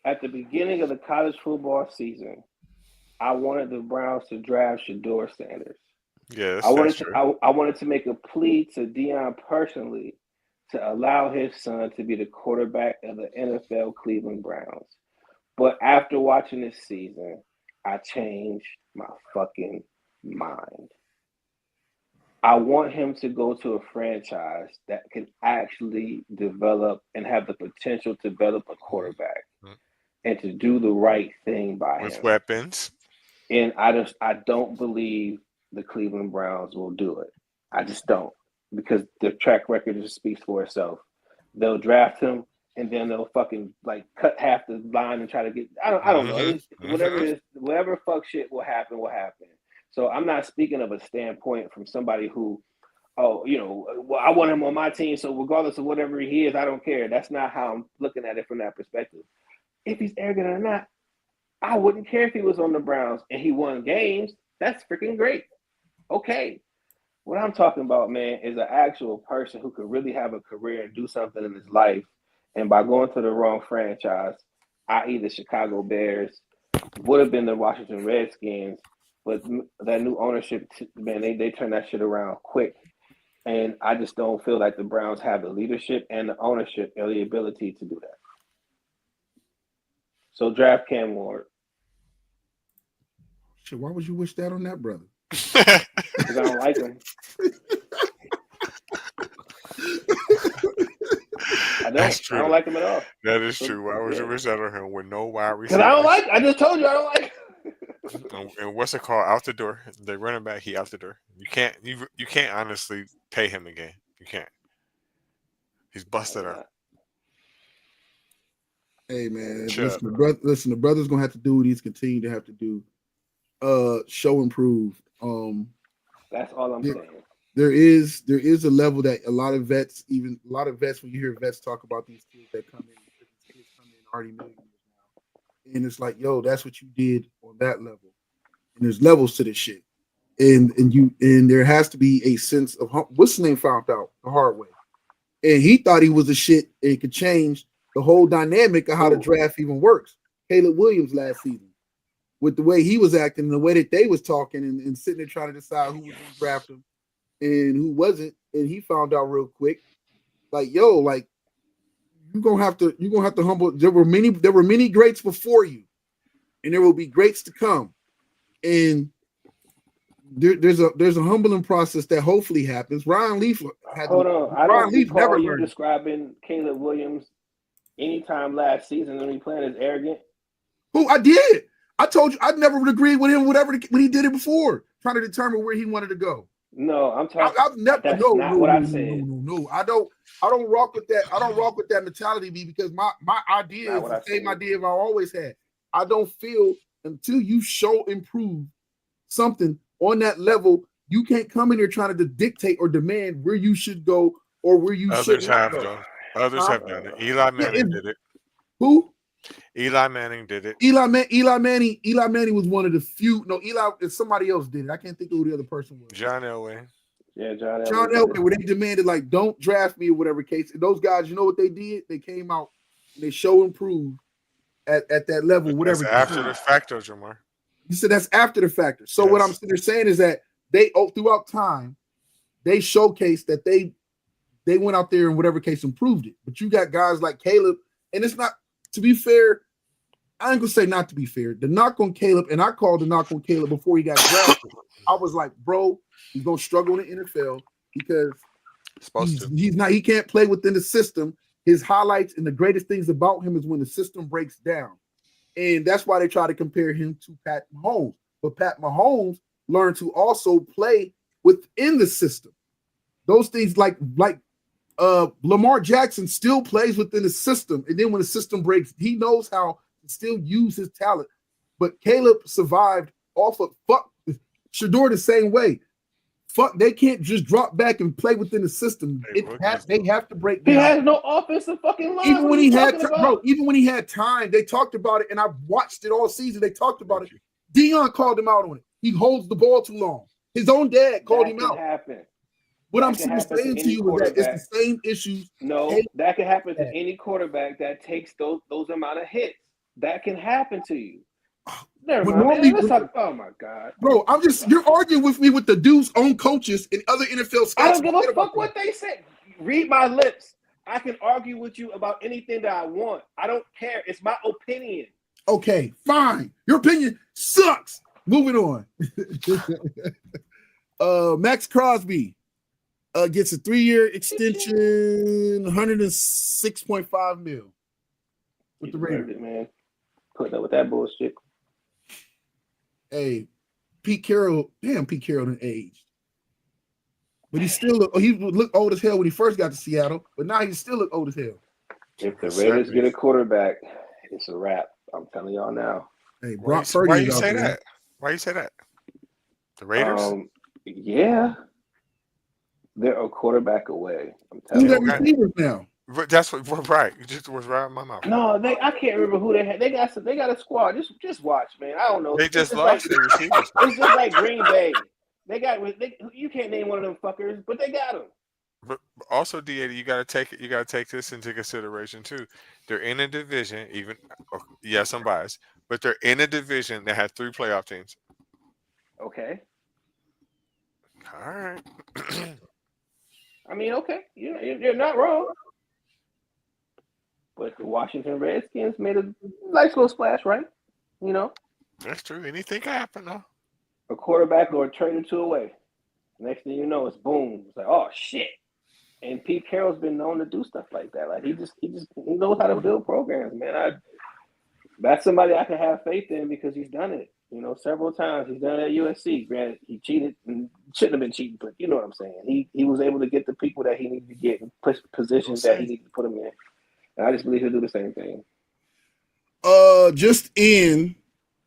At the beginning of the college football season, I wanted the Browns to draft Shador Sanders. Yes, I that's true. wanted to make a plea to Deion personally to allow his son to be the quarterback of the NFL Cleveland Browns. But after watching this season, I changed my fucking mind. I want him to go to a franchise that can actually develop and have the potential to develop a quarterback and to do the right thing by With him. weapons. And I don't believe the Cleveland Browns will do it. I just don't, because the track record just speaks for itself. They'll draft him and then they'll fucking like cut half the line and try to get. I don't know. It's, whatever fuck shit will happen. So I'm not speaking of a standpoint from somebody who, well, I want him on my team. So regardless of whatever he is, I don't care. That's not how I'm looking at it from that perspective. If he's arrogant or not, I wouldn't care if he was on the Browns and he won games. That's freaking great. Okay. What I'm talking about, man, is an actual person who could really have a career and do something in his life. And by going to the wrong franchise, i.e. the Chicago Bears, would have been the Washington Redskins, but that new ownership, man, they turned that shit around quick. And I just don't feel like the Browns have the leadership and the ownership or the ability to do that. So draft Cam Ward. Shit, why would you wish that on that brother? Because I don't like him. That's true. I don't like him at all. That is true. Why would you wish that on him with no wide Because receiver? I don't like. I just told you I don't like. And what's it called? Out the door. The running back, he out the door. You can't honestly pay him again. You can't. He's busted up. Hey man, Sure. listen, the brother's gonna have to do what he's continuing to have to do. Show improve. That's all I'm saying. There is a level that a lot of vets, when you hear vets talk about these kids that come in, these kids come in already millionaires now, and it's like, yo, that's what you did on that level, and there's levels to this shit. and there has to be a sense of what's his name found out the hard way, and he thought he was a shit and could change the whole dynamic of how the draft even works. Caleb Williams last season, with the way he was acting and the way that they was talking and sitting there trying to decide who was going to draft him and who wasn't, and he found out real quick, like, yo, like you're gonna have to humble. There were many greats before you, and there will be greats to come, and there's a humbling process that hopefully happens. Ryan Leaf had Hold on, I Ryan don't Leaf recall never you learned. describing Caleb Williams anytime last season when he playing as arrogant. Who I did. I told you I never would agree with him when he did it before, trying to determine where he wanted to go. No, I'm talking. I've never. That's No, not no, what no, I no, said. no. I don't rock with that. I don't rock with that mentality, B, because my idea is the same idea I've always had. I don't feel until you show improve something on that level, you can't come in here trying to dictate or demand where you should go or where you should not go. Others have done it. Eli Manning did it. Who? Eli Manning did it. Eli Manning was one of the few. No, Eli and somebody else did it. I can't think of who the other person was. John Elway. Yeah, John Elway, where they demanded like, don't draft me or whatever case. And those guys, you know what they did? They came out and they show improved at that level. Whatever. That's after the fact, Jamar. You said that's after the factor. So what I'm sitting there saying is that they throughout time they showcased that they went out there in whatever case improved it. But you got guys like Caleb, and it's not. To be fair, I ain't gonna say not to be fair. The knock on Caleb, and I called the knock on Caleb before he got drafted. I was like, bro, he's gonna struggle in the NFL because he can't play within the system. His highlights and the greatest things about him is when the system breaks down. And that's why they try to compare him to Pat Mahomes. But Pat Mahomes learned to also play within the system. Those things like Lamar Jackson still plays within the system, and then when the system breaks, he knows how to still use his talent. But Caleb survived off of Shedeur the same way. They can't just drop back and play within the system. They have to break down. He has no offensive fucking line. Even when he had time, they talked about it, and I watched it all season. They talked about it. Deion called him out on it. He holds the ball too long. His own dad called him out. What I'm saying to you is that it's the same issues. No, that can happen to any quarterback that takes those amount of hits. That can happen to you. Never mind. Let's talk. Oh my God, bro! You're arguing with me with the dude's own coaches and other NFL scouts. I don't give a fuck what they say. Read my lips. I can argue with you about anything that I want. I don't care. It's my opinion. Okay, fine. Your opinion sucks. Moving on. Max Crosby gets a 3-year extension, $106.5 million with the Raiders. Man, putting up with that bullshit. Hey, Pete Carroll done aged. But he looked old as hell when he first got to Seattle, but now he still look old as hell. If the Raiders get a quarterback, it's a wrap. I'm telling y'all now. Hey, Brock Purdy. Why you say that? Why you say that? The Raiders? Yeah. They're a quarterback away. I'm telling you. Who's that receivers now? That's what right. You just was right in my mouth. No, I can't remember who they had. They got a squad. Just watch, man. I don't know. They just lost their receivers. It's just like Green Bay. You can't name one of them fuckers, but they got them. But also, D80, you gotta take this into consideration too. They're in a division, yes, I'm biased, but they're in a division that has 3 playoff teams. Okay. All right. I mean, okay, you're not wrong. But the Washington Redskins made a nice little splash, right? You know? That's true. Anything can happen, though. A quarterback or a trade or two away. Next thing you know, it's boom. It's like, oh shit. And Pete Carroll's been known to do stuff like that. Like he knows how to build programs, man. That's somebody I can have faith in because he's done it. You know, several times. He's done it at USC. Granted, he cheated and shouldn't have been cheating, but you know what I'm saying. He was able to get the people that he needed to get and push positions that he needed to put them in. And I just believe he'll do the same thing. Just in,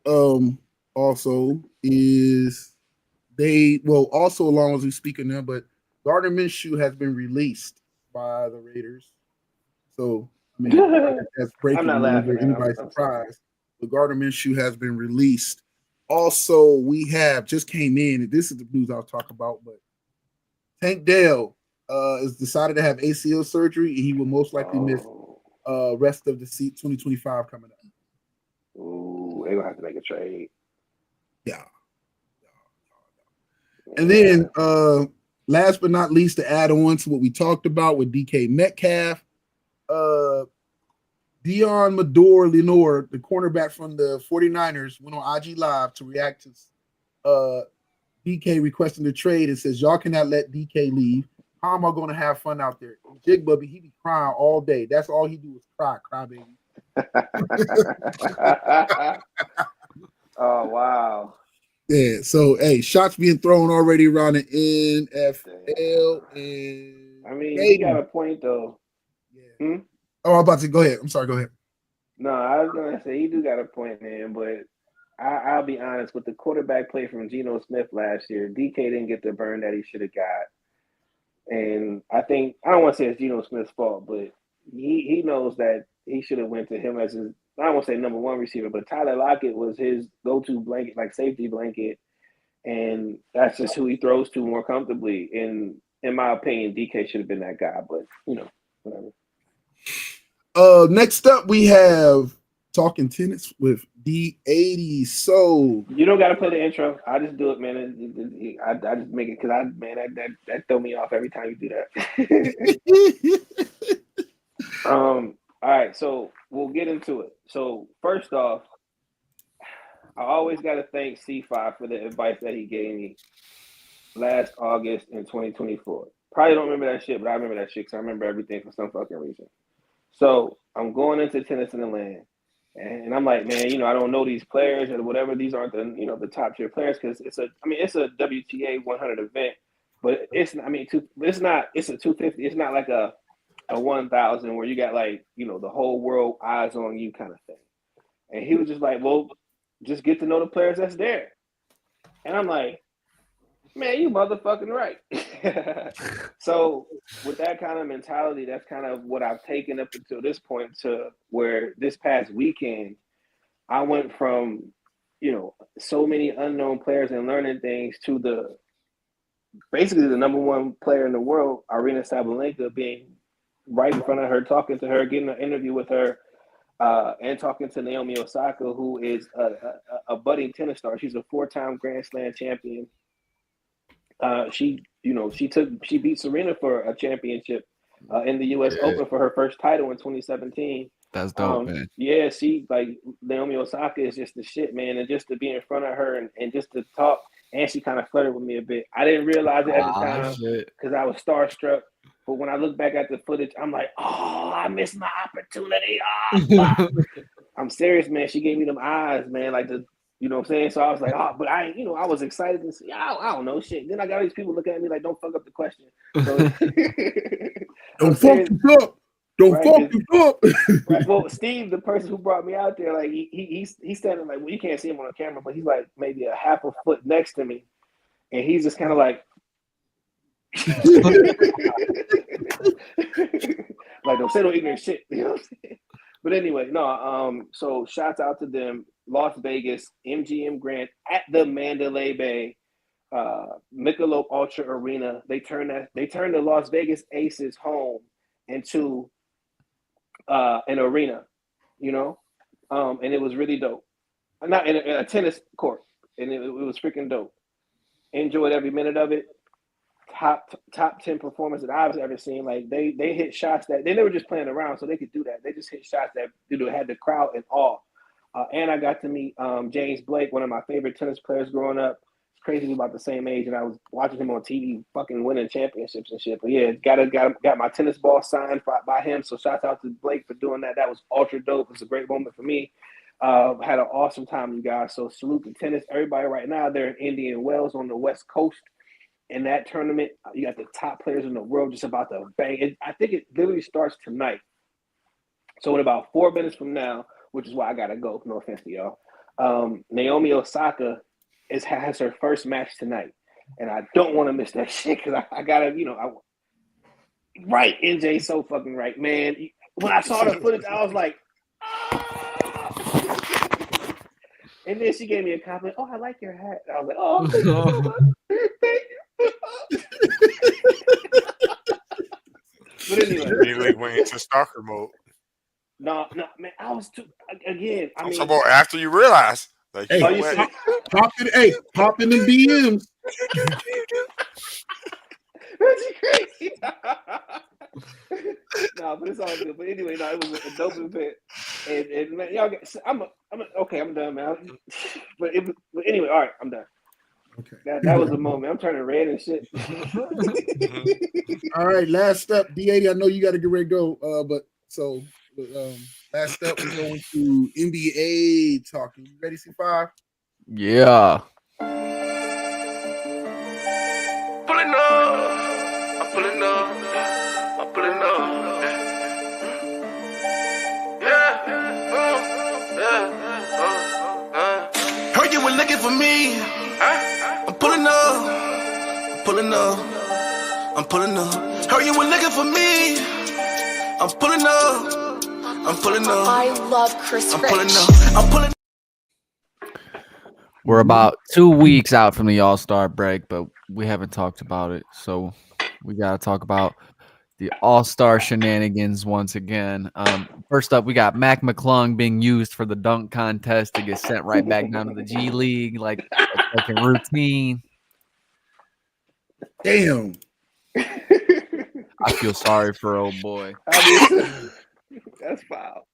also is also along as we speaking now, but Gardner Minshew has been released by the Raiders. So I mean, that's breaking news. Anybody's surprised? But Gardner Minshew has been released Also, we have just came in, and this is the news I was talking about, but Tank Dell is decided to have ACL surgery, and he will most likely miss rest of the 2025 coming up. Ooh, they're gonna have to make a trade. Yeah. And then last but not least, to add on to what we talked about with DK Metcalf, Dion Lenore, the cornerback from the 49ers, went on IG Live to react to DK requesting the trade and says, y'all cannot let DK leave. How am I going to have fun out there? Jig Bubby, he be crying all day. That's all he do is cry baby. Oh, wow. Yeah, so, hey, shots being thrown already around the NFL. And I mean, he got a point, though. Yeah. Oh, I'm about to go ahead. I'm sorry. Go ahead. No, I was going to say he do got a point, man, but I'll be honest. With the quarterback play from Geno Smith last year, DK didn't get the burn that he should have got. And I think, I don't want to say it's Geno Smith's fault, but he knows that he should have went to him as his, I don't want to say number one receiver, but Tyler Lockett was his go-to blanket, like safety blanket. And that's just who he throws to more comfortably. And in my opinion, DK should have been that guy, but, you know, whatever. Next up, we have Talking Tennis with D80. So you don't got to play the intro. I just do it, man. I just make it because that throw me off every time you do that. All right, so we'll get into it. So first off, I always got to thank C5 for the advice that he gave me last August in 2024. Probably don't remember that shit, but I remember that shit because I remember everything for some fucking reason. So I'm going into Tennis in the Land, and I'm like, man, you know, I don't know these players or whatever. These aren't the, you know, the top tier players because it's a WTA 100 event, but it's a 250. It's not like a 1,000 where you got like, you know, the whole world eyes on you kind of thing. And he was just like, well, just get to know the players that's there. And I'm like, man, you motherfucking right. So with that kind of mentality, that's kind of what I've taken up until this point, to where this past weekend, I went from, you know, so many unknown players and learning things to basically the number one player in the world, Aryna Sabalenka, being right in front of her, talking to her, getting an interview with her, and talking to Naomi Osaka, who is a budding tennis star. She's a 4-time Grand Slam champion. She beat Serena for a championship in the U.S. Open for her first title in 2017. That's dope, man. Yeah, she, like, Naomi Osaka is just the shit, man. And just to be in front of her and just to talk, and she kind of flirted with me a bit. I didn't realize it at the time because I was starstruck. But when I look back at the footage, I'm like, oh, I missed my opportunity. Oh, I'm serious, man. She gave me them eyes, man, like the. You know what I'm saying? So I was like, oh, but I was excited to see. I don't know shit. Then I got all these people looking at me like, don't fuck up the question. So, don't fuck you up. Don't fuck you up. Right. Well, Steve, the person who brought me out there, like he's standing like, well, you can't see him on the camera, but he's like maybe a half a foot next to me, and he's just kind of like, like, don't say no ignorant shit. You know what I'm saying? But anyway, no. So shouts out to them. Las Vegas, MGM Grand at the Mandalay Bay, Michelob Ultra Arena. They turned the Las Vegas Aces home into an arena, you know, and it was really dope. Not in a tennis court, and it was freaking dope. Enjoyed every minute of it. Top 10 performance that I've ever seen. Like they hit shots that they never just playing around, so they could do that. They just hit shots that had the crowd in awe. And I got to meet James Blake, one of my favorite tennis players growing up. It's crazy, about the same age, and I was watching him on TV, fucking winning championships and shit. But yeah, got my tennis ball signed by him. So shout out to Blake for doing that. That was ultra dope. It was a great moment for me. Had an awesome time, you guys. So salute to tennis. Everybody right now, they're in Indian Wells on the West Coast. In that tournament, you got the top players in the world just about to bang. I think it literally starts tonight. So in about 4 minutes from now, which is why I gotta go. No offense to y'all. Naomi Osaka has her first match tonight, and I don't want to miss that shit because I gotta, you know, right. NJ so fucking right, man. When I saw the footage, I was like, And then she gave me a compliment. Oh, I like your hat. I was like, oh, thank you so much. Thank you. But anyway, Immediately went into stalker mode. no, man, I was too. Again, I I'm mean, talking about after you realize, like, Hey, you oh, know you what? said, pop in the DMs. that's crazy. No, but it's all good. But anyway, no, it was a dope event, and man, y'all get. Okay, I'm done, man. But anyway, all right, I'm done. Okay. That was a moment. I'm turning red and shit. All right, last up, D80. I know you got to get ready to go. But last up, we're going to NBA talking. You ready, C5? Yeah. Pulling up, I'm pulling up, I'm pulling up. Heard you were looking for me. I'm pulling up, I'm pulling up, I'm pulling up. Heard you were looking for me. I'm pulling up, I'm pulling up. I love Chris I'm Rich. pulling up, I'm pulling. We're about 2 weeks out from the All-Star break, but we haven't talked about it. So we got to talk about the All-Star shenanigans once again. First up, we got Mac McClung being used for the dunk contest to get sent right back down to the G League, like a routine. Damn. I feel sorry for old boy. That's foul.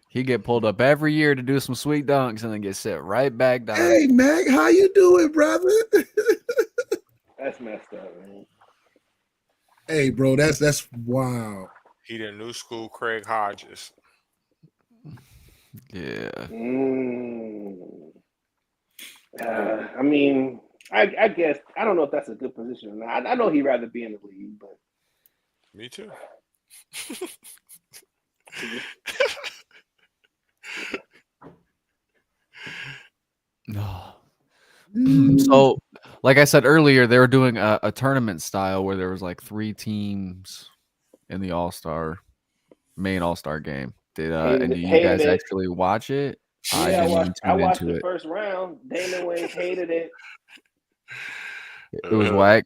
He get pulled up every year to do some sweet dunks and then get set right back down. Hey, Mac, how you doing, brother? That's messed up, man. Hey, bro, that's wow. He the new school Craig Hodges. Yeah. I mean, I guess I don't know if that's a good position or not. I know he'd rather be in the league, but Me too. No. So, like I said earlier, they were doing a tournament style where there was like 3 teams in the main All-Star game. Did you guys actually watch it? Yeah, I watched the first round. Damon Wayans hated it. It was whack.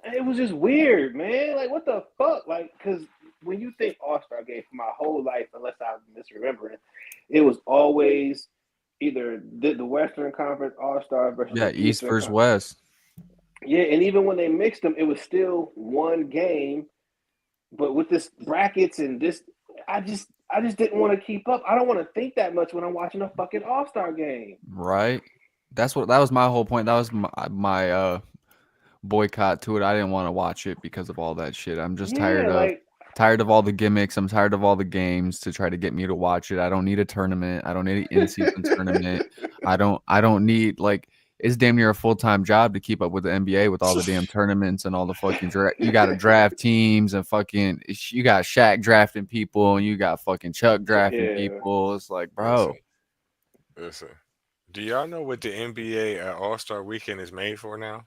It was just weird, man. Like, what the fuck? Like, because when you think All-Star game for my whole life, unless I'm misremembering, it was always either the Western Conference All-Star versus the East Eastern versus Conference. West. Yeah, and even when they mixed them, it was still one game. But with this brackets and this, I just didn't want to keep up. I don't want to think that much when I'm watching a fucking All-Star game. Right. That was my whole point. That was my boycott to it. I didn't want to watch it because of all that shit. I'm just tired of all the gimmicks. I'm tired of all the games to try to get me to watch it. I don't need a tournament. I don't need an in-season tournament. I don't need, like, it's damn near a full-time job to keep up with the NBA with all the damn tournaments and all the fucking you got to draft teams and fucking you got Shaq drafting people and you got fucking Chuck drafting people. It's like, bro. Listen. Do y'all know what the NBA All-Star Weekend is made for now?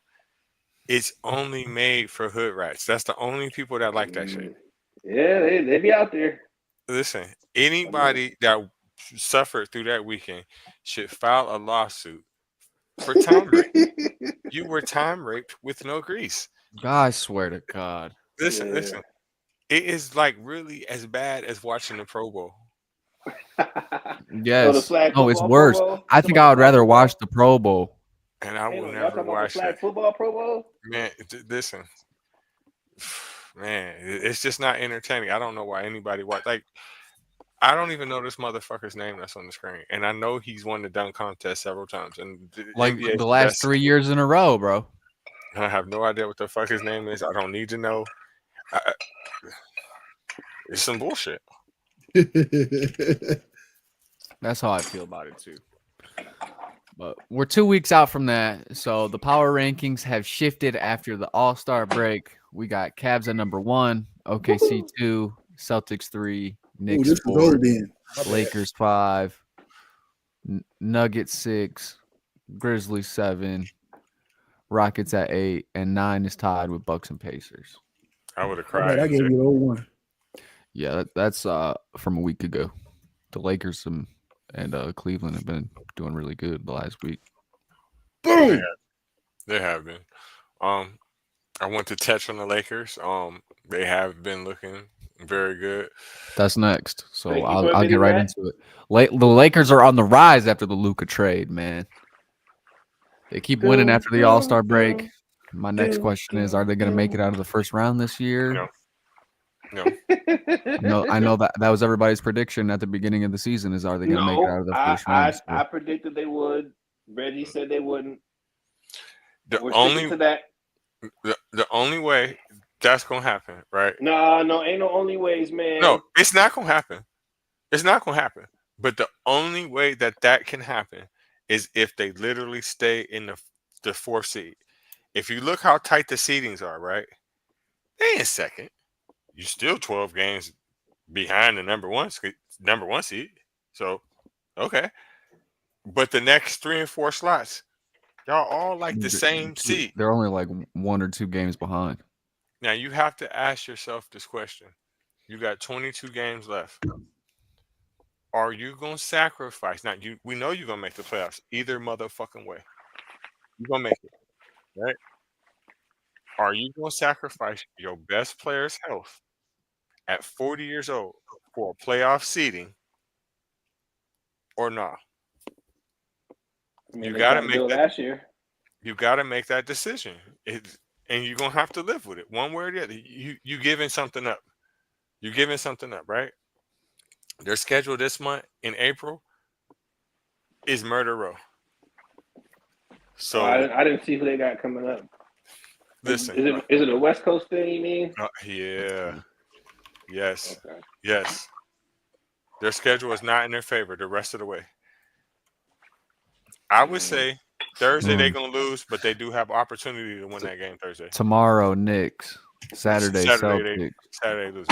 It's only made for hood rats. That's the only people that like that shit. Yeah, they be out there. Listen, anybody that suffered through that weekend should file a lawsuit for time rape. You were time raped with no grease. I swear to God. Listen. It is like really as bad as watching the Pro Bowl. Yes. No, it's worse. I think I would rather watch the Pro Bowl. And I will never watch that. Football Pro Bowl? Man, listen. Man, it's just not entertaining. I don't know why anybody watch. Like, I don't even know this motherfucker's name that's on the screen, and I know he's won the dunk contest several times. And like NBA, the last 3 years in a row, bro. I have no idea what the fuck his name is. I don't need to know. It's some bullshit. That's how I feel about it too. But we're 2 weeks out from that, so the power rankings have shifted after the All-Star break. We got Cavs at number 1, OKC 2, Celtics 3, Knicks 4, Lakers 5, Nuggets 6, Grizzlies 7, Rockets at 8, and 9 is tied with Bucks and Pacers. I would have cried. I gave you the old one. Yeah, that's from a week ago. The Lakers and Cleveland have been doing really good the last week. Boom. They have been. I want to touch on the Lakers. They have been looking very good. That's next, so Thank you for I'll get admitting right that. into it. The Lakers are on the rise after the Luka trade, man. They keep winning after the All-Star break. My next question is: are they going to make it out of the first round this year? No. I know that was everybody's prediction at the beginning of the season. Is are they going to make it out of the first round? I predicted they would. Reggie said they wouldn't. The We're only sticking to that. the only way that's gonna happen, right? No, ain't no only ways, man. No, it's not gonna happen. It's not gonna happen. But the only way that can happen is if they literally stay in the fourth seed. If you look how tight the seedings are, right? They in second. You still 12 games behind the number one seed. So, okay. But the next 3 and 4 slots, y'all all like the same seed. They're only like 1 or 2 games behind. Now you have to ask yourself this question. You got 22 games left. Are you gonna sacrifice? Now we know you're gonna make the playoffs either motherfucking way. You're gonna make it, right? Are you gonna sacrifice your best player's health at 40 years old for a playoff seeding or not? You gotta make that last year. You gotta make that decision. And you're gonna have to live with it one way or the other. You giving something up. You're giving something up, right? Their schedule this month in April is Murder Row. So I didn't see who they got coming up. Listen, is it a West Coast thing? You mean? Yeah. Yes. Okay. Yes. Their schedule is not in their favor the rest of the way. I would say Thursday they're gonna lose, but they do have opportunity to win that game Thursday. Tomorrow, Knicks. Saturday Celtics. Saturday lose.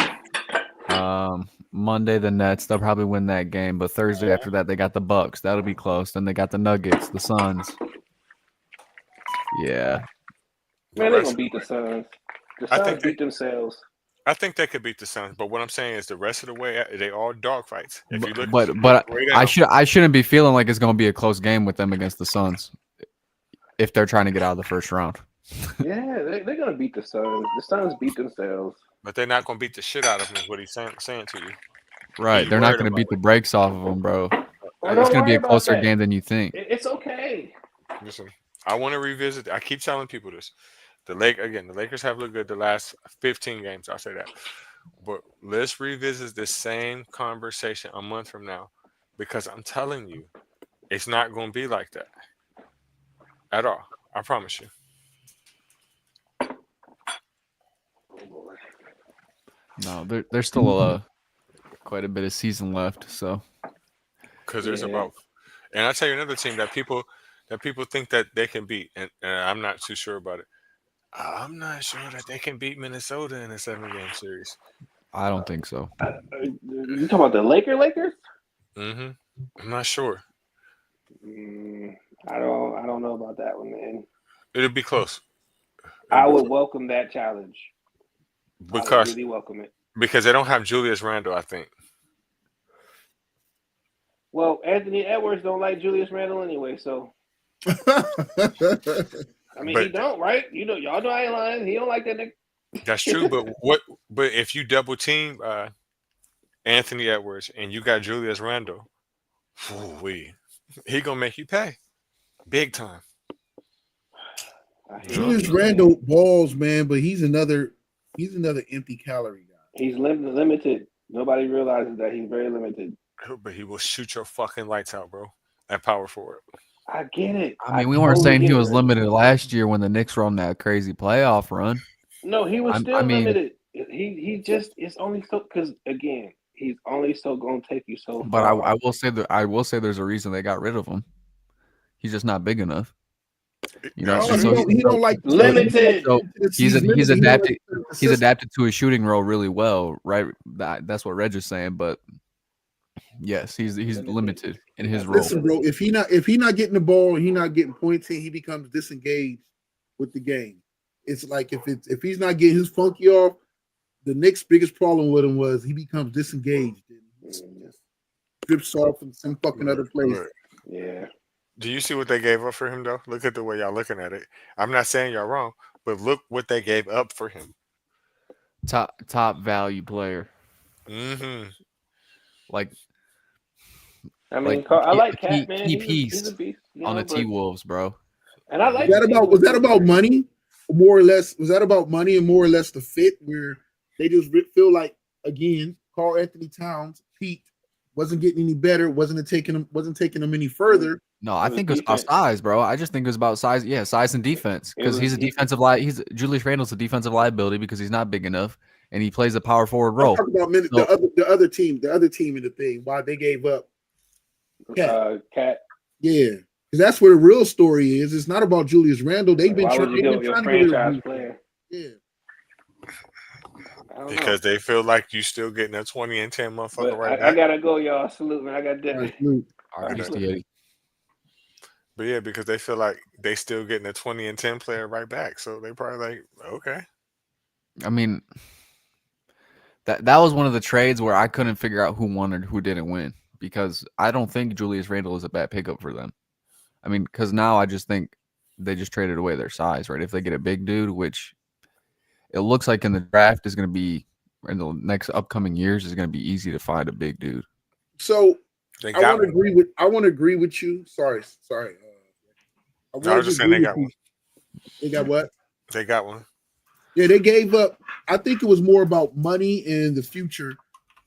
Monday the Nets. They'll probably win that game, but Thursday after that they got the Bucks. That'll be close. Then they got the Nuggets, the Suns. Yeah. Man, they're gonna beat the Suns. The Suns beat themselves. I think they could beat the Suns, but what I'm saying is the rest of the way they all dogfights. If you look, but I shouldn't be feeling like it's going to be a close game with them against the Suns if they're trying to get out of the first round. Yeah, they're going to beat the Suns. The Suns beat themselves, but they're not going to beat the shit out of them. Is what he's saying to you. Right? They're not going to beat the brakes off of them, bro. It's going to be a closer game than you think. It's okay. Listen, I want to revisit. I keep telling people this. The Lakers have looked good the last 15 games. I'll say that. But let's revisit this same conversation a month from now, because I'm telling you, it's not going to be like that at all. I promise you. No, there's still quite a bit of season left. So, because there's about, and I'll tell you another team that people think that they can beat, and I'm not too sure about it. I'm not sure that they can beat Minnesota in a 7-game series. I don't think so. You talking about the Lakers? Mm-hmm. I'm not sure. I don't know about that one, man. It'll be close. I would welcome that challenge. Because I would really welcome it. Because they don't have Julius Randle, I think. Well, Anthony Edwards don't like Julius Randle anyway, so. I mean, he don't, right? You know, y'all know I ain't lying. He don't like that nigga. That's true, but if you double team Anthony Edwards and you got Julius Randle, he gonna make you pay big time. Julius Randle balls, man, but he's another empty calorie guy. He's limited. Nobody realizes that he's very limited. But he will shoot your fucking lights out, bro. At power forward. I get it. I mean, we weren't saying he was limited last year when the Knicks were on that crazy playoff run. No, he was still limited. He just it's only so because again he's only so going to take you so far. But I will say there's a reason they got rid of him. He's just not big enough. You know, he don't like limited. So he's adapted. He's adapted to his shooting role really well, right? That's what Reg is saying, but. Yes, he's limited in his role. Listen, bro, if he not getting the ball and he not getting points in, he becomes disengaged with the game. It's like if he's not getting his funky off, the Knicks' biggest problem with him was he becomes disengaged. drifts off in some fucking other place. Look, Yeah. do you see what they gave up for him though? Look at the way y'all looking at it. I'm not saying y'all wrong, but look what they gave up for him. Top value player. Mm-hmm. Like I mean, like I like key Cat, man. key He's piece a beast. You on know, the T Wolves, bro. And I like Was that about money? More or less, was that about money and more or less the fit where they just feel like, again, Karl Anthony Towns peaked, wasn't getting any better, wasn't taking them any further. No, I It was think it was about defense. size, bro. I just think it was about size. Yeah, size and defense. Because was he's a defense. defensive Julius Randle's a defensive liability because he's not big enough and he plays a power forward I'm role. talking about the other team in the thing, why they gave up Cat. Yeah. Because that's where the real story is. It's not about Julius Randle. They've been Why trying would you go to your get rid of franchise him. player? Yeah. I don't Because know. they feel like you still getting a 20 and 10 motherfucker But right I back. gotta go, y'all. Salute, man. I got dinner. Right, salute. RPCA. But yeah, because they feel like they still getting a 20 and 10 player right back. So they probably like, okay. I mean, that was one of the trades where I couldn't figure out who won or who didn't win because I don't think Julius Randle is a bad pickup for them. I mean, because now I just think they just traded away their size, right? If they get a big dude, which it looks like in the draft is going to be in the next upcoming years is going to be easy to find a big dude. So They I got want to one. agree with you. Sorry. I was just saying they got one. They got what? They got one. Yeah, they gave up. I think it was more about money and the future.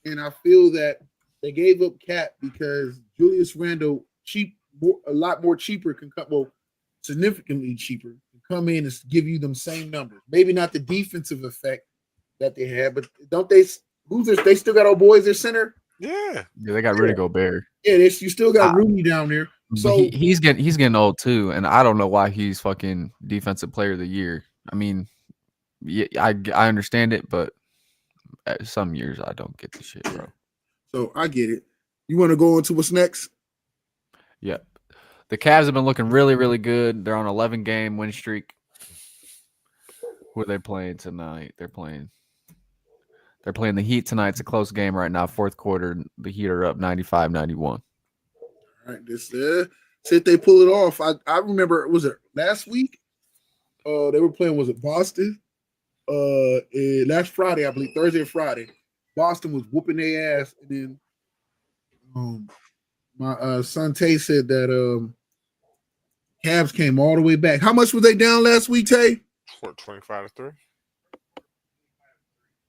And I feel that they gave up Cat because Julius Randle a lot more cheaper can come, well, significantly cheaper can come in and give you them same numbers. Maybe not the defensive effect that they had, but don't they? They still got old boys their center. Yeah. They got rid of Gobert. Yeah, you still got Rudy down there. So he's getting old too, and I don't know why he's fucking defensive player of the year. I mean, yeah, I understand it, but some years I don't get the shit, bro. So I get it. You want to go into what's next? Yep. The Cavs have been looking really, really good. They're on 11-game win streak. Who are they playing tonight? They're playing the Heat tonight. It's a close game right now. Fourth quarter, the Heat are up 95-91. All right, this see if they pull it off. I remember, was it last week? They were playing, was it Boston? Last Friday, I believe, Thursday or Friday. Boston was whooping their ass, and then my son Tay said that Cavs came all the way back. How much were they down last week, Tay? 25-3.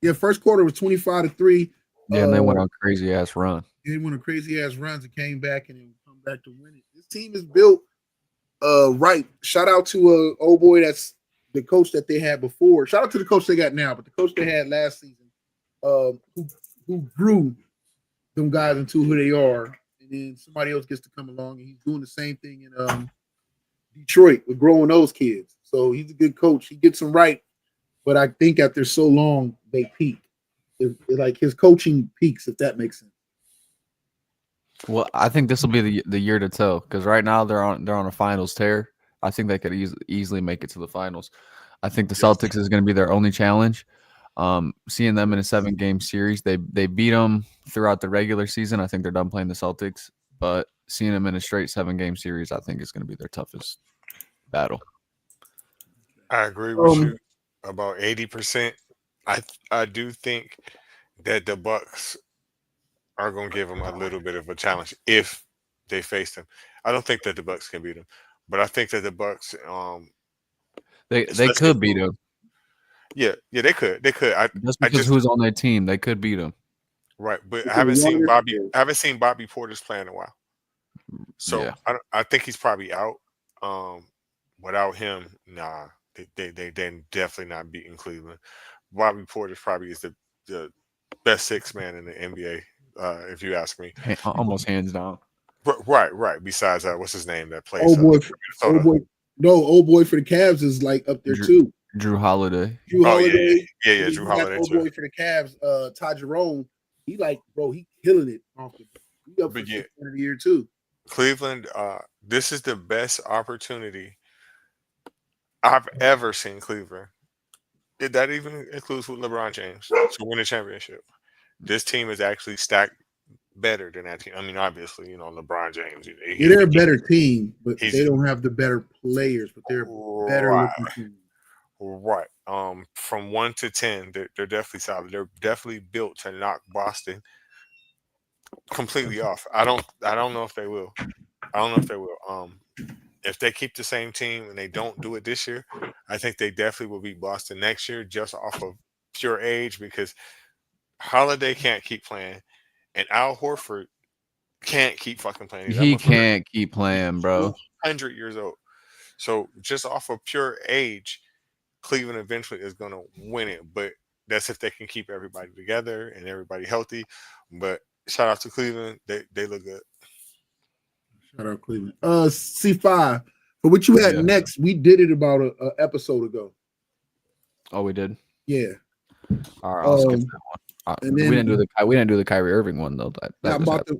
Yeah, first quarter was 25-3. Yeah, and they went on crazy ass run. They went on crazy ass runs and came back and come back to win it. This team is built right. Shout out to old boy that's the coach that they had before. Shout out to the coach they got now, but the coach they had last season, who grew them guys into who they are, and then somebody else gets to come along and he's doing the same thing in Detroit with growing those kids. So he's a good coach. He gets them right, but I think after so long they peak. Like his coaching peaks, if that makes sense. Well, I think this will be the year to tell because right now they're on a finals tear. I think they could easily make it to the finals. I think the Celtics is going to be their only challenge. Seeing them in a 7-game series, they beat them throughout the regular season. I think they're done playing the Celtics, but seeing them in a straight 7-game series, I think is going to be their toughest battle. I agree with you about 80%. I do think that the Bucks are going to give them a little bit of a challenge if they face them. I don't think that the Bucks can beat them, but I think that the Bucks they could beat them. Yeah, they could. Just because who's on their team, they could beat them. Right, but I haven't seen Bobby Portis play in a while, so yeah. I think he's probably out. Without him, nah, they definitely not beating Cleveland. Bobby Portis probably is the best 6-man in the NBA, if you ask me. Almost hands down. Right. Besides, what's his name that plays? Old boy for the Cavs is like up there too. Drew Holiday. Drew Holiday. Drew Holiday. Old boy for the Cavs, Ty Jerome. He killing it. He up for the year too. Cleveland. This is the best opportunity I've ever seen Cleveland. That even includes with LeBron James to win a championship. This team is actually stacked better than that team. I mean, obviously, LeBron James. Yeah, they're a better team, but he's- they don't have the better players. But they're better Right. looking team. Right. From 1 to 10, they're definitely solid. They're definitely built to knock Boston completely off. I don't know if they will. If they keep the same team and they don't do it this year, I think they definitely will beat Boston next year just off of pure age, because Holiday can't keep playing and Al Horford can't keep fucking playing. He can't keep playing, bro. 100 years old. So just off of pure age, Cleveland eventually is going to win it. But that's if they can keep everybody together and everybody healthy. But shout out to Cleveland. They look good. Shout out Cleveland. C5. But what you had next, we did it about a episode ago. Oh, we did? Yeah. All right, I'll skip that one. and we then- didn't do the Kyrie Irving one though.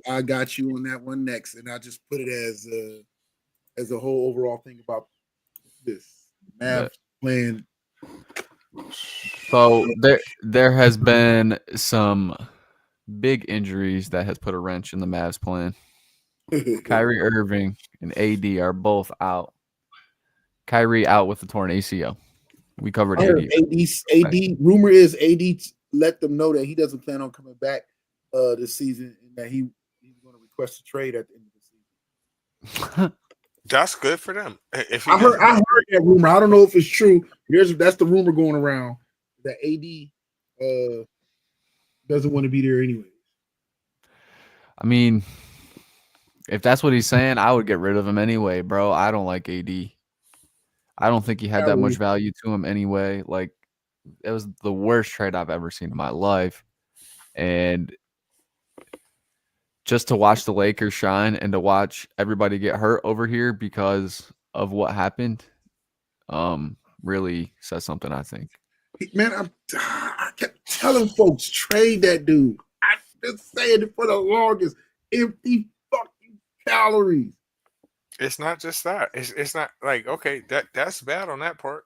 I got you on that one next, and I just put it as a whole overall thing about this Mavs playing. So there has been some big injuries that has put a wrench in the Mavs plan. Kyrie Irving and AD are both out. Kyrie out with the torn ACL. We covered I heard AD. AD. Rumor is AD let them know that he doesn't plan on coming back this season, and that he's going to request a trade at the end of the season. That's good for them. If I heard that rumor. I don't know if it's true. That's the rumor going around that AD doesn't want to be there anyway. I mean, if that's what he's saying, I would get rid of him anyway, bro. I don't like AD. I don't think he had that much value to him anyway. Like, it was the worst trade I've ever seen in my life. And just to watch the Lakers shine and to watch everybody get hurt over here because of what happened, really says something, I think. Man, I kept telling folks, trade that dude. I've been saying it for the longest. Empty fucking calories. It's not just that. It's not like, okay, that's bad on that part.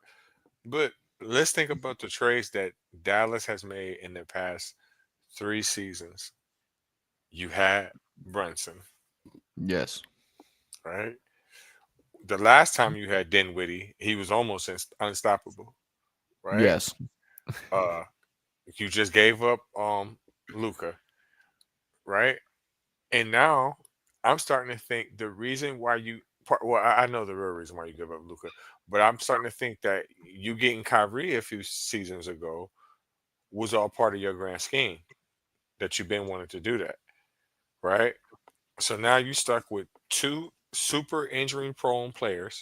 But let's think about the trades that Dallas has made in the past 3 seasons. You had Brunson. Yes. Right? The last time you had Dinwiddie, he was almost unstoppable. Right? Yes. You just gave up Luka. Right? And now I'm starting to think the reason why I know the real reason why you give up Luka, but I'm starting to think that you getting Kyrie a few seasons ago was all part of your grand scheme, that you've been wanting to do that, right? So now you stuck with 2 super injury prone players,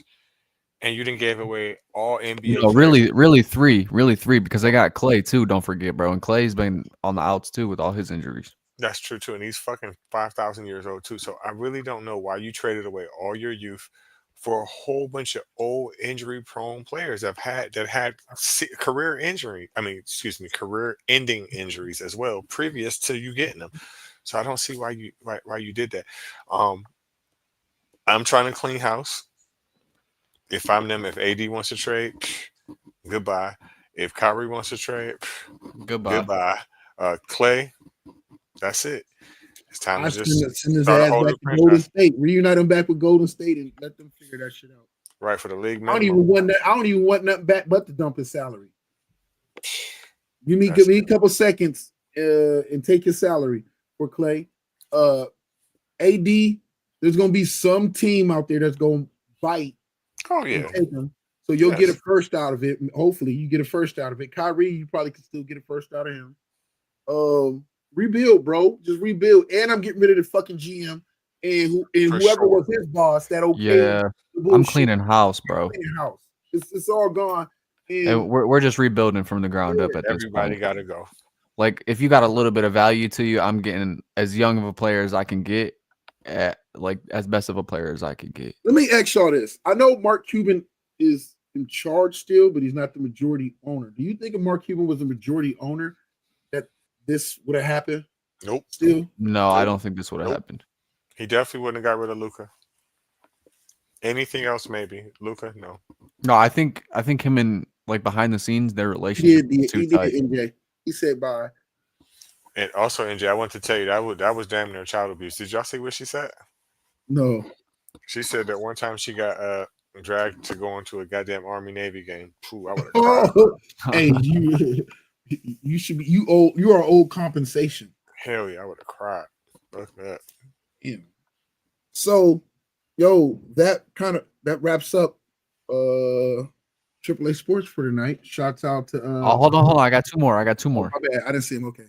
and you didn't give away all NBA. No, really three, because they got Clay too. Don't forget, bro. And Clay's been on the outs too with all his injuries. That's true too, and he's fucking 5,000 years old too. So I really don't know why you traded away all your youth for a whole bunch of old injury-prone players that had career-ending injuries as well, previous to you getting them. So I don't see why you did that. I'm trying to clean house. If I'm them, if AD wants to trade, goodbye. If Kyrie wants to trade, goodbye. Clay. That's it. It's time to just send his ass back to Golden State. Reunite him back with Golden State and let them figure that shit out. Right, for the league. I don't even want nothing back but to dump his salary. Give me a couple seconds and take his salary for Clay. AD, there's gonna be some team out there that's gonna bite. Oh yeah. Take him. So you'll get a first out of it. Hopefully, you get a first out of it. Kyrie, you probably can still get a first out of him. Rebuild, bro. Just rebuild. And I'm getting rid of the fucking GM and whoever was his boss. Yeah, I'm cleaning house, bro. Cleaning house. It's all gone. And we're just rebuilding from the ground up at this point. Everybody got to go. Like, if you got a little bit of value to you, I'm getting as young of a player as I can get, as best of a player as I can get. Let me ask y'all this. I know Mark Cuban is in charge still, but he's not the majority owner. Do you think if Mark Cuban was the majority owner, that this would have happened? Nope. Still? No, I don't think this would have happened. He definitely wouldn't have got rid of Luka. Anything else, maybe. Luka, no. No, I think him and behind the scenes, their relationship is too tight. MJ. He said bye. And also, NJ, I want to tell you that was damn near child abuse. Did y'all see what she said? No. She said that one time she got dragged to go into a goddamn Army Navy game. Pooh, I would have cried. Oh, hey, you should be you are old compensation. Hell yeah, I would have cried. Fuck that. Yeah. So, yo, that wraps up AAA Sports for tonight. Shouts out to hold on. I got two more. My bad. I didn't see him. Okay.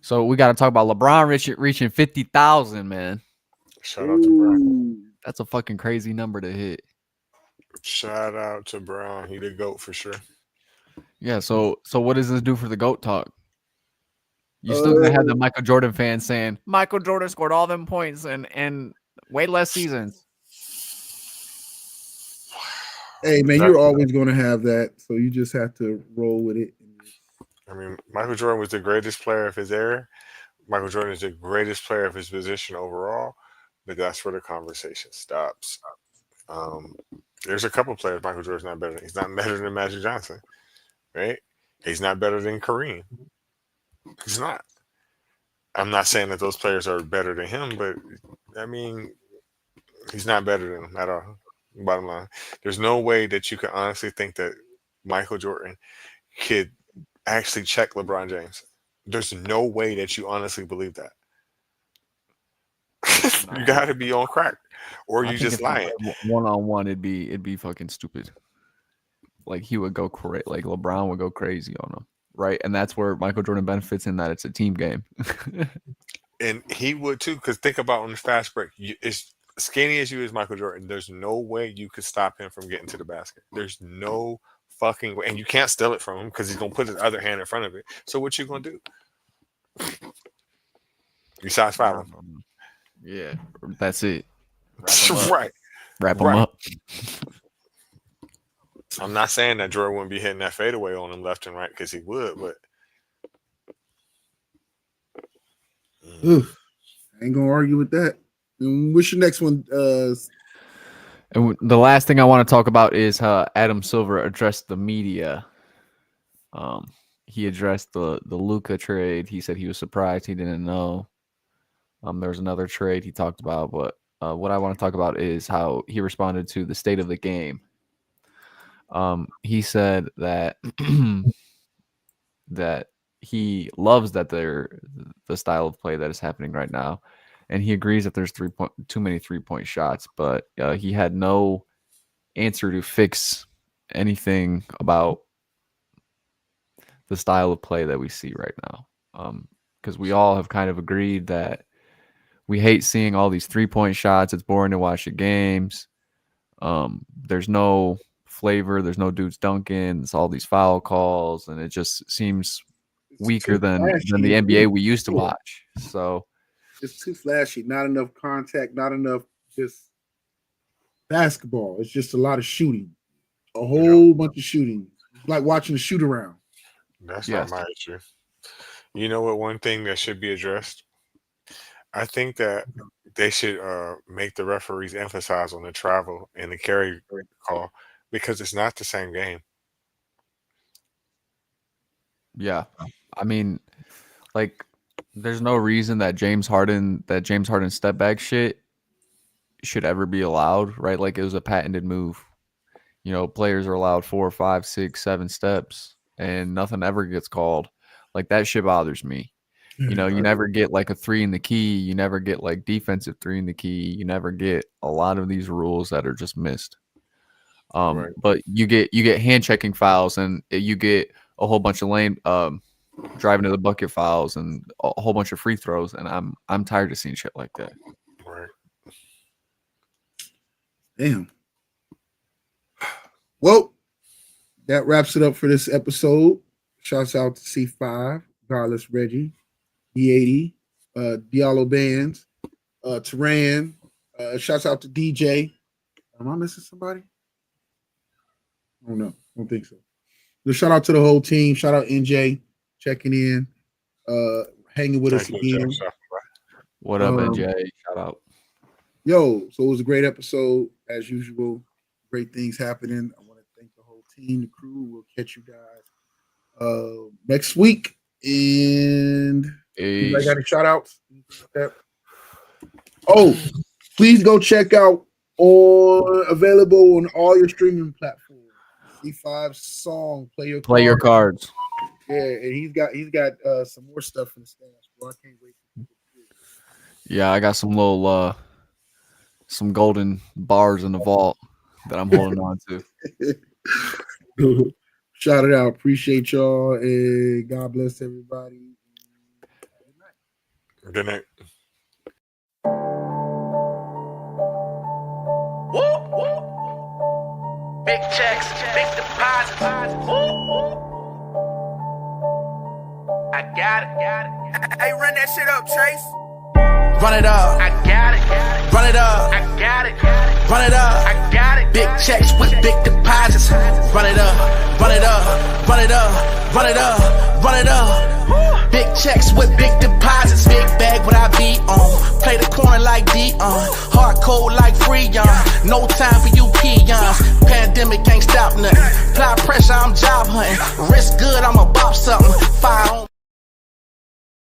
So we got to talk about LeBron reaching 50,000, man. Shout out to Brown. That's a fucking crazy number to hit. Shout out to Brown. He the GOAT for sure. Yeah. So what does this do for the GOAT talk? You still gonna have the Michael Jordan fans saying Michael Jordan scored all them points and way less seasons. Hey man, you're always gonna have that, so you just have to roll with it. I mean, Michael Jordan was the greatest player of his era. Michael Jordan is the greatest player of his position overall, but that's where the conversation stops. There's a couple players Michael Jordan's not better than. He's not better than Magic Johnson, right? He's not better than Kareem. He's not. I'm not saying that those players are better than him, but I mean, he's not better than them at all. Bottom line, there's no way that you can honestly think that Michael Jordan could actually check LeBron James. There's no way that you honestly believe that. You got to be on crack, or you just lying. 1-on-1, it'd be fucking stupid. Like he would go crazy. Like LeBron would go crazy on him, right? And that's where Michael Jordan benefits in that it's a team game. And he would too, because think about on the fast break. As skinny as you is Michael Jordan, there's no way you could stop him from getting to the basket. There's no fucking way, and you can't steal it from him because he's gonna put his other hand in front of it. So what you gonna do? You size foul him. Yeah, that's it. Right. Wrap him up. I'm not saying that Jordan wouldn't be hitting that fadeaway on him left and right because he would, but I ain't gonna argue with that. What's your next one? And the last thing I want to talk about is how Adam Silver addressed the media. He addressed the Luka trade. He said he was surprised. He didn't know. There was another trade he talked about, but what I want to talk about is how he responded to the state of the game. He said that that he loves that the style of play that is happening right now, and he agrees that there's too many 3-point shots, but he had no answer to fix anything about the style of play that we see right now. Because we all have kind of agreed that we hate seeing all these 3-point shots. It's boring to watch the games. There's no flavor. There's no dudes dunking. It's all these foul calls, and it just seems weaker than the NBA we used to watch. So it's too flashy. Not enough contact. Not enough just basketball. It's just a lot of shooting. A whole bunch of shooting. Like watching a shoot around. That's not my issue. You know what? One thing that should be addressed. I think that they should make the referees emphasize on the travel and the carry call because it's not the same game. Yeah, I mean, like, there's no reason that James Harden step back shit should ever be allowed, right? Like, it was a patented move. You know, players are allowed 4, 5, 6, 7 steps, and nothing ever gets called. Like, that shit bothers me. You know, you never get like a 3 in the key. You never get like defensive 3 in the key. You never get a lot of these rules that are just missed. Right. But you get hand checking fouls, and you get a whole bunch of lane driving to the bucket fouls, and a whole bunch of free throws. And I'm tired of seeing shit like that. Right. Damn. Well, that wraps it up for this episode. Shouts out to C5, Godless Reggie, D80, Diallo Bands, Teran. Shouts out to DJ. Am I missing somebody? I don't know. I don't think so. Just shout out to the whole team. Shout out NJ checking in, hanging with us again. What up, NJ? Shout out. Yo, so it was a great episode as usual. Great things happening. I want to thank the whole team, the crew. We'll catch you guys next week. And Anybody got any shout outs? Okay. Oh, please go check out available on all your streaming platforms. C5's song, Play Your Cards. Yeah, and he's got some more stuff in the stash, bro. I can't wait. Yeah, I got some little some golden bars in the vault that I'm holding on to. Shout it out. Appreciate y'all, and God bless everybody. Good night. Big checks, big deposits. I got it. Hey, run that shit up, Trace. Run it up. I got it. Run it up. I got it. Run it up. I got it. Big checks with big deposits. Run it up. Run it up. Run it up. Run it up. Run it up. Big checks with big deposits. Big bag what I be on. Play the corner like Dion. Hard code like Freon. No time for you peons. Pandemic ain't stop nothing. Apply pressure, I'm job hunting. Risk good, I'ma bop something. Fire on.